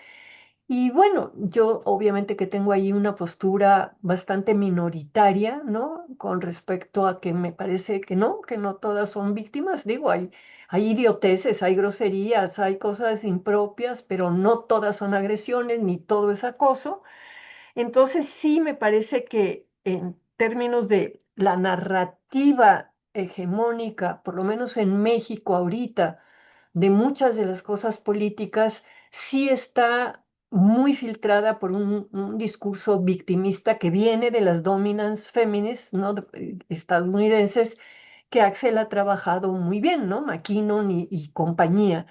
Y bueno, yo obviamente que tengo ahí una postura bastante minoritaria, ¿no? Con respecto a que me parece que no todas son víctimas. Digo, hay idioteces, hay groserías, hay cosas impropias, pero no todas son agresiones, ni todo es acoso. Entonces sí me parece que en términos de la narrativa hegemónica, por lo menos en México ahorita, de muchas de las cosas políticas, sí está muy filtrada por un discurso victimista que viene de las dominance feminists, ¿no? Estadounidenses, que Axel ha trabajado muy bien, ¿no? McKinnon y compañía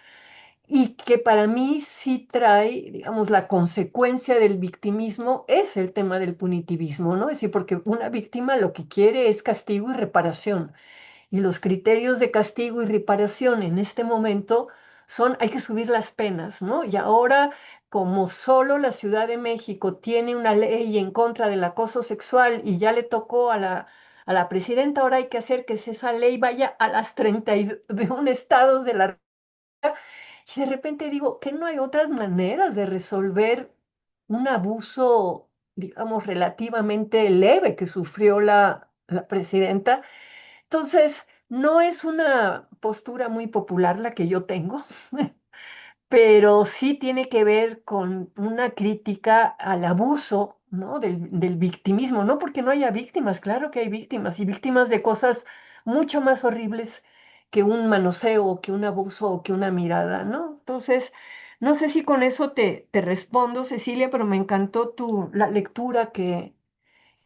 y que para mí sí trae, digamos, la consecuencia del victimismo es el tema del punitivismo, ¿no? Es decir, porque una víctima lo que quiere es castigo y reparación. Y los criterios de castigo y reparación en este momento son, hay que subir las penas, ¿no? Y ahora, como solo la Ciudad de México tiene una ley en contra del acoso sexual y ya le tocó a la presidenta, ahora hay que hacer que esa ley vaya a las 31 estados de la. Y de repente digo, ¿que no hay otras maneras de resolver un abuso, digamos, relativamente leve que sufrió la presidenta? Entonces, no es una postura muy popular la que yo tengo, pero sí tiene que ver con una crítica al abuso ¿no? Del victimismo, no porque no haya víctimas, claro que hay víctimas y víctimas de cosas mucho más horribles que un manoseo, que un abuso o que una mirada, ¿no? Entonces, no sé si con eso te respondo, Cecilia, pero me encantó la lectura que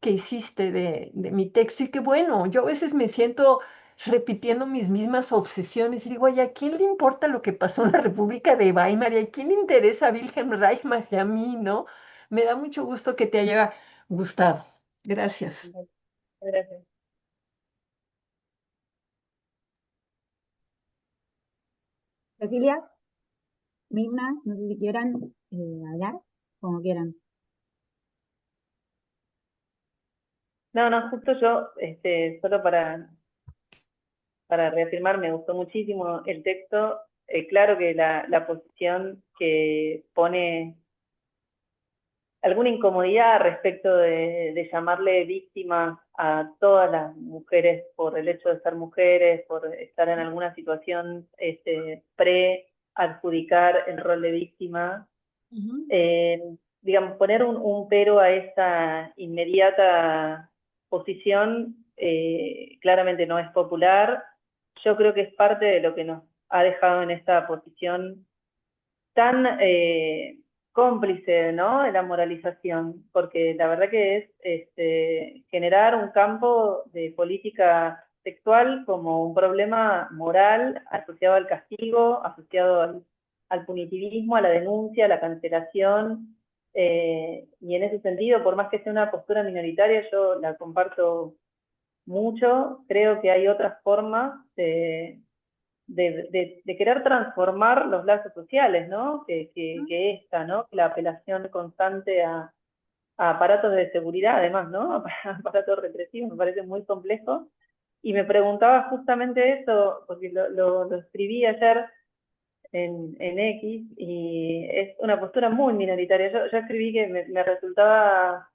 hiciste de mi texto y que bueno, yo a veces me siento repitiendo mis mismas obsesiones y digo, oye, ¿a quién le importa lo que pasó en la República de Weimar? ¿Y a quién le interesa a Wilhelm Reich más que a mí, no? Me da mucho gusto que te haya gustado. Gracias.
Gracias.
Cecilia, Mirna, no sé si quieran hablar, como quieran.
No, no, justo yo, solo para reafirmar, me gustó muchísimo el texto. Claro que la posición que pone alguna incomodidad respecto de llamarle víctimas a todas las mujeres por el hecho de ser mujeres, por estar en alguna situación pre-adjudicar el rol de víctima.
Ujú.
Digamos, poner un pero a esa inmediata posición claramente no es popular. Yo creo que es parte de lo que nos ha dejado en esta posición tan cómplice, ¿no?, de la moralización, porque la verdad que es generar un campo de política sexual como un problema moral asociado al castigo, asociado al punitivismo, a la denuncia, a la cancelación, y en ese sentido, por más que sea una postura minoritaria, yo la comparto mucho. Creo que hay otras formas de querer transformar los lazos sociales, ¿no? Que esta, ¿no? La apelación constante a aparatos de seguridad, además, ¿no? Aparatos represivos, me parece muy complejo. Y me preguntaba justamente eso, porque lo escribí ayer en X, y es una postura muy minoritaria. Yo escribí que me resultaba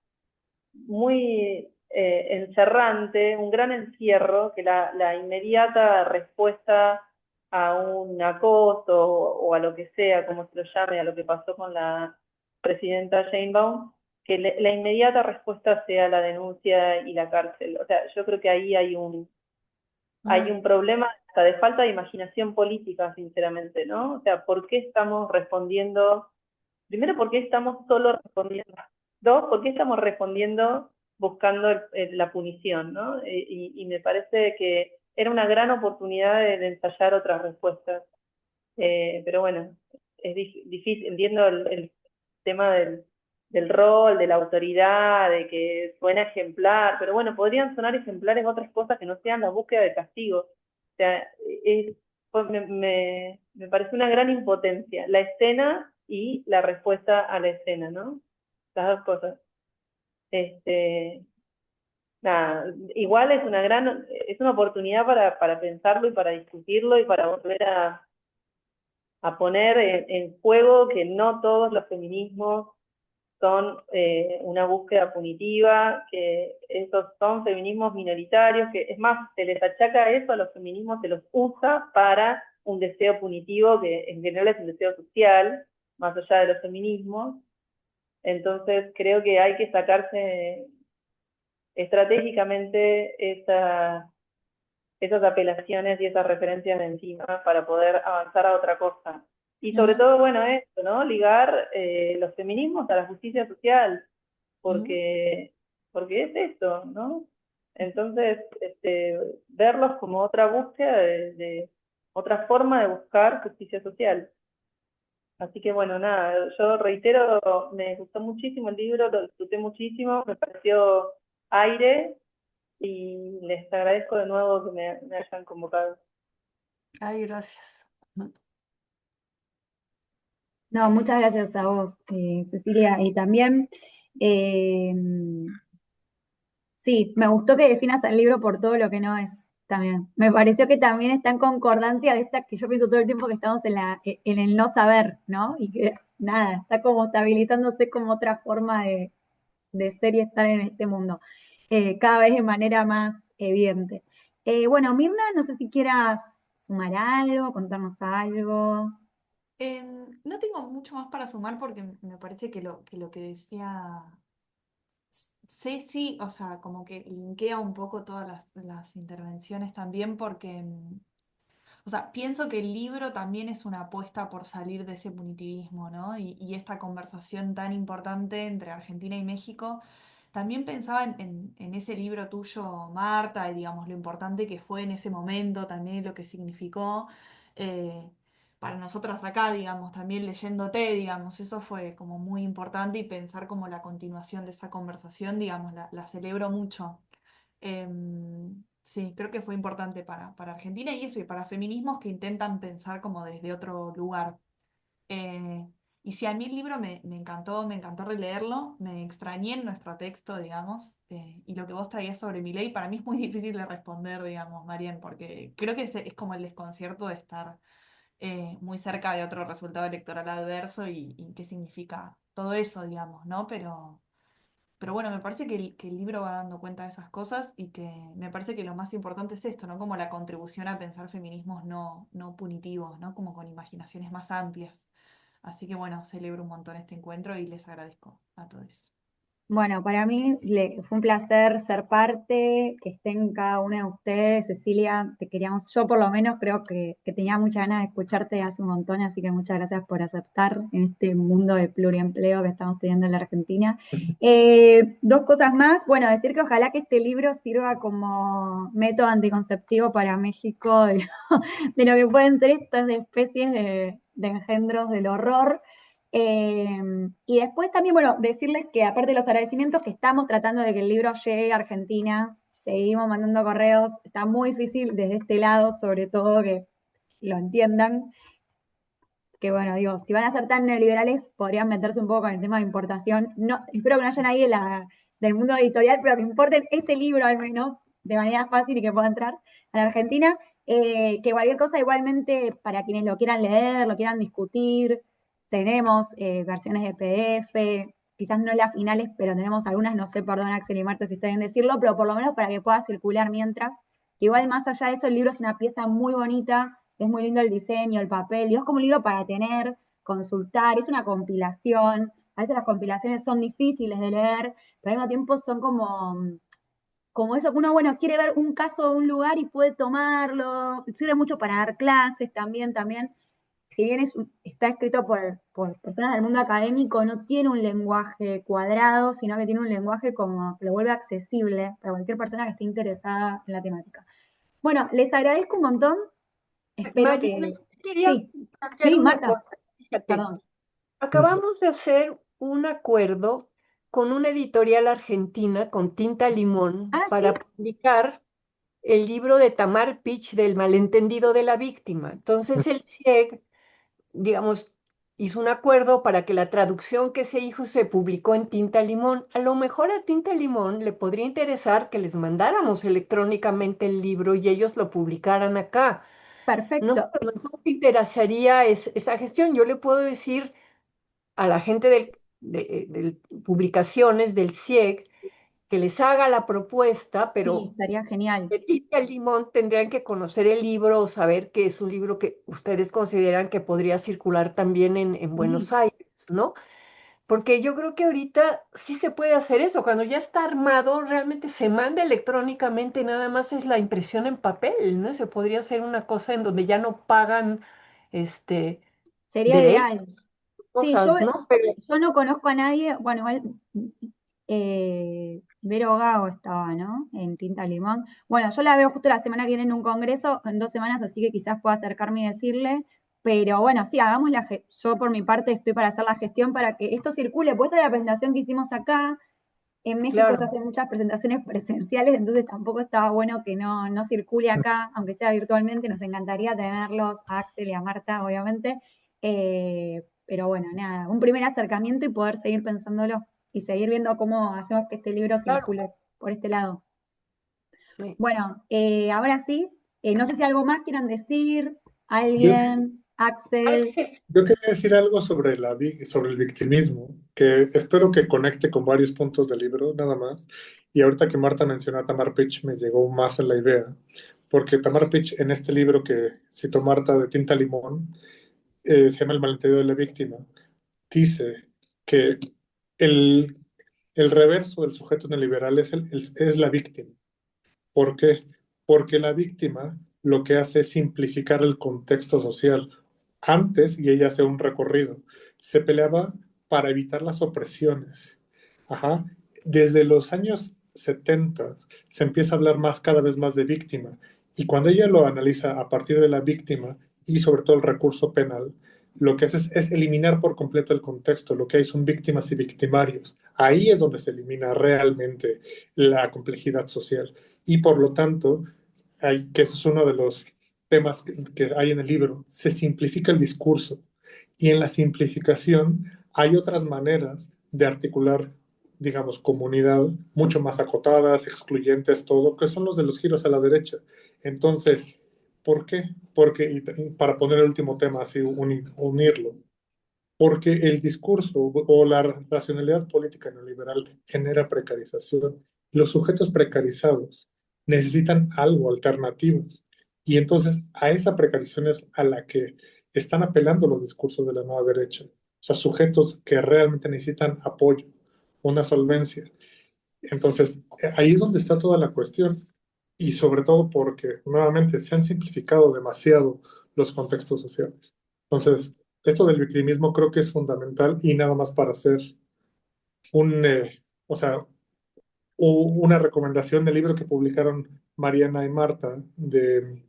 muy encerrante, un gran encierro, que la inmediata respuesta a un acoso o a lo que sea, como se lo llame, a lo que pasó con la presidenta Sheinbaum, que la inmediata respuesta sea la denuncia y la cárcel. O sea, yo creo que ahí hay un problema hasta de falta de imaginación política, sinceramente, ¿no? O sea, ¿por qué estamos respondiendo? Primero, ¿por qué estamos solo respondiendo? Dos, ¿por qué estamos respondiendo buscando la punición, ¿no? Y me parece que era una gran oportunidad de ensayar otras respuestas. Pero bueno, es difícil, entiendo el tema del rol, de la autoridad, de que suena ejemplar, pero bueno, podrían sonar ejemplares otras cosas que no sean la búsqueda de castigo. O sea, me parece una gran impotencia la escena y la respuesta a la escena, ¿no? Las dos cosas. Nada, igual es una oportunidad para pensarlo y para discutirlo y para volver a poner en juego que no todos los feminismos son una búsqueda punitiva, que esos son feminismos minoritarios, que es más, se les achaca eso a los feminismos, se los usa para un deseo punitivo que en general es un deseo social, más allá de los feminismos. Entonces creo que hay que sacarse estratégicamente esas apelaciones y esas referencias de encima para poder avanzar a otra cosa. Y sobre todo, bueno, esto, ¿no? Ligar los feminismos a la justicia social, porque es esto, ¿no? Entonces, verlos como otra búsqueda de otra forma de buscar justicia social. Así que bueno, nada, yo reitero, me gustó muchísimo el libro, lo disfruté muchísimo, me pareció aire, y les agradezco de nuevo que me hayan convocado.
Ay, gracias.
No, muchas gracias a vos, Cecilia. Y también, eh, sí, me gustó que definas el libro por todo lo que no es también. Me pareció que también está en concordancia de esta que yo pienso todo el tiempo que estamos en el no saber, ¿no? Y que nada, está como estabilizándose como otra forma de ser y estar en este mundo, cada vez de manera más evidente. Bueno, Mirna, no sé si quieras sumar algo, contarnos algo.
No tengo mucho más para sumar porque me parece que lo que decía Sí, sí, o sea, como que linkea un poco todas las intervenciones también porque, o sea, pienso que el libro también es una apuesta por salir de ese punitivismo, ¿no? Y esta conversación tan importante entre Argentina y México. También pensaba en ese libro tuyo, Marta, y digamos lo importante que fue en ese momento, también y lo que significó eh, para nosotras acá, digamos, también leyéndote, digamos, eso fue como muy importante y pensar como la continuación de esa conversación, digamos, la celebro mucho. Sí, creo que fue importante para Argentina y eso, y para feminismos que intentan pensar como desde otro lugar. Eh, y sí, a mí el libro me encantó releerlo, me extrañé en nuestro texto, digamos, y lo que vos traías sobre mi ley, para mí es muy difícil de responder, digamos, Marian, porque creo que es como el desconcierto de estar muy cerca de otro resultado electoral adverso y qué significa todo eso, digamos, ¿no? Pero bueno, me parece que el libro va dando cuenta de esas cosas y que me parece que lo más importante es esto, ¿no? Como la contribución a pensar feminismos no punitivos, ¿no? Como con imaginaciones más amplias. Así que bueno, celebro un montón este encuentro y les agradezco a todos.
Bueno, para mí fue un placer ser parte, que estén cada una de ustedes. Cecilia, te queríamos, yo por lo menos creo que tenía muchas ganas de escucharte hace un montón, así que muchas gracias por aceptar en este mundo de pluriempleo que estamos teniendo en la Argentina. Dos cosas más. Bueno, decir que ojalá que este libro sirva como método anticonceptivo para México, de lo que pueden ser estas especies de engendros del horror. Y después también, bueno, decirles que aparte de los agradecimientos, que estamos tratando de que el libro llegue a Argentina, seguimos mandando correos, está muy difícil desde este lado, sobre todo que lo entiendan, que bueno, digo, si van a ser tan neoliberales, podrían meterse un poco con el tema de importación. No, espero que no haya nadie del mundo editorial, pero que importen este libro al menos de manera fácil y que pueda entrar a la Argentina. Que cualquier cosa, igualmente, para quienes lo quieran leer, lo quieran discutir, tenemos versiones de PDF, quizás no las finales, pero tenemos algunas, no sé, perdón Axel y Marta si está bien decirlo, pero por lo menos para que pueda circular mientras. Igual más allá de eso, el libro es una pieza muy bonita, es muy lindo el diseño, el papel, y es como un libro para tener, consultar, es una compilación. A veces las compilaciones son difíciles de leer, pero al mismo tiempo son como eso que uno, bueno, quiere ver un caso de un lugar y puede tomarlo. Sirve mucho para dar clases también. Si bien está escrito por personas del mundo académico, no tiene un lenguaje cuadrado, sino que tiene un lenguaje como que lo vuelve accesible para cualquier persona que esté interesada en la temática. Bueno, les agradezco un montón. Espero
Mariana,
que...
quería
Sí,
plantear
sí,
una
Marta,
cosa. Fíjate,
perdón.
acabamos de hacer un acuerdo con una editorial argentina, con Tinta Limón,
Ah, sí,
para publicar el libro de Tamar Pitch del malentendido de la víctima. Entonces el CIEG, digamos, hizo un acuerdo para que la traducción que se hizo se publicó en Tinta Limón. A lo mejor a Tinta Limón le podría interesar que les mandáramos electrónicamente el libro y ellos lo publicaran acá. No sé,
perfecto.
a lo mejor te interesaría esa gestión. Yo le puedo decir a la gente del publicaciones del CIEG que les haga la propuesta,
Sí,
pero
estaría genial.
de Tita Limón tendrían que conocer el libro o saber que es un libro que ustedes consideran que podría circular también en Buenos
Sí,
Aires, ¿no? Porque yo creo que ahorita sí se puede hacer eso. Cuando ya está armado, realmente se manda electrónicamente, nada más es la impresión en papel, ¿no? Se podría hacer una cosa en donde ya no pagan este
sería
derechos,
ideal. Sí,
cosas, ¿no? Pero
yo no conozco a nadie, bueno, igual Vero Gago estaba, ¿no? En Tinta Limón. Bueno, yo la veo justo la semana que viene en un congreso, en 2 semanas, así que quizás pueda acercarme y decirle. Pero bueno, sí, hagamos yo por mi parte estoy para hacer la gestión para que esto circule, pues esta es la presentación que hicimos acá. En México se
claro,
hacen muchas presentaciones presenciales, entonces tampoco estaba bueno que no circule acá, aunque sea virtualmente. Nos encantaría tenerlos a Axel y a Marta, obviamente. Pero bueno, nada, un primer acercamiento y poder seguir pensándolo y seguir viendo cómo hacemos que este libro
claro,
circule por este lado.
sí.
Bueno, ahora sí, no sé si algo más quieran decir,
Yo,
alguien, Axel.
Axel,
yo quería decir algo sobre sobre el victimismo, que espero que conecte con varios puntos del libro, nada más. Y ahorita que Marta mencionó a Tamar Pitch, me llegó más en la idea, porque Tamar Pitch en este libro que citó Marta de Tinta Limón, se llama El malentendido de la víctima, dice que el El reverso del sujeto neoliberal es la víctima. ¿Por qué? Porque la víctima lo que hace es simplificar el contexto social. Antes, y ella hace un recorrido, se peleaba para evitar las opresiones. Ajá. Desde los años 70 se empieza a hablar cada vez más de víctima. Y cuando ella lo analiza a partir de la víctima y sobre todo el recurso penal, lo que hace es eliminar por completo el contexto. Lo que hay son víctimas y victimarios. Ahí es donde se elimina realmente la complejidad social. Y por lo tanto, que eso es uno de los temas que hay en el libro, se simplifica el discurso. Y en la simplificación hay otras maneras de articular, digamos, comunidad mucho más acotadas, excluyentes, todo, que son los de los giros a la derecha. Entonces, ¿por qué? Porque, y para poner el último tema, así unirlo, porque el discurso o la racionalidad política neoliberal genera precarización. Los sujetos precarizados necesitan algo, alternativas. Y entonces a esa precarización es a la que están apelando los discursos de la nueva derecha. O sea, sujetos que realmente necesitan apoyo, una solvencia. Entonces, ahí es donde está toda la cuestión. Y sobre todo porque, nuevamente, se han simplificado demasiado los contextos sociales. Entonces, esto del victimismo creo que es fundamental y nada más para hacer un, o sea, una recomendación del libro que publicaron Mariana y Marta de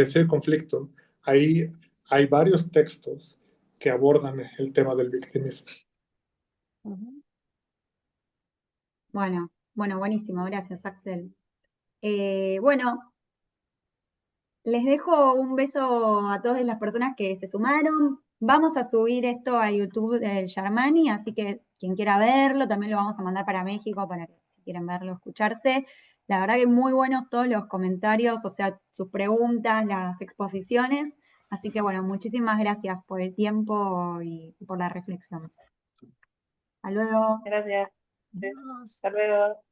Ser Conflicto. Ahí hay varios textos que abordan el tema del victimismo.
Bueno, buenísimo, gracias, Axel. Bueno, les dejo un beso a todas las personas que se sumaron. Vamos a subir esto a YouTube del Sharmani, así que quien quiera verlo, también lo vamos a mandar para México para que si quieren verlo, escucharse. La verdad que muy buenos todos los comentarios, o sea, sus preguntas, las exposiciones. Así que bueno, muchísimas gracias por el tiempo y por la reflexión. Hasta luego.
Gracias. Sí. Hasta luego.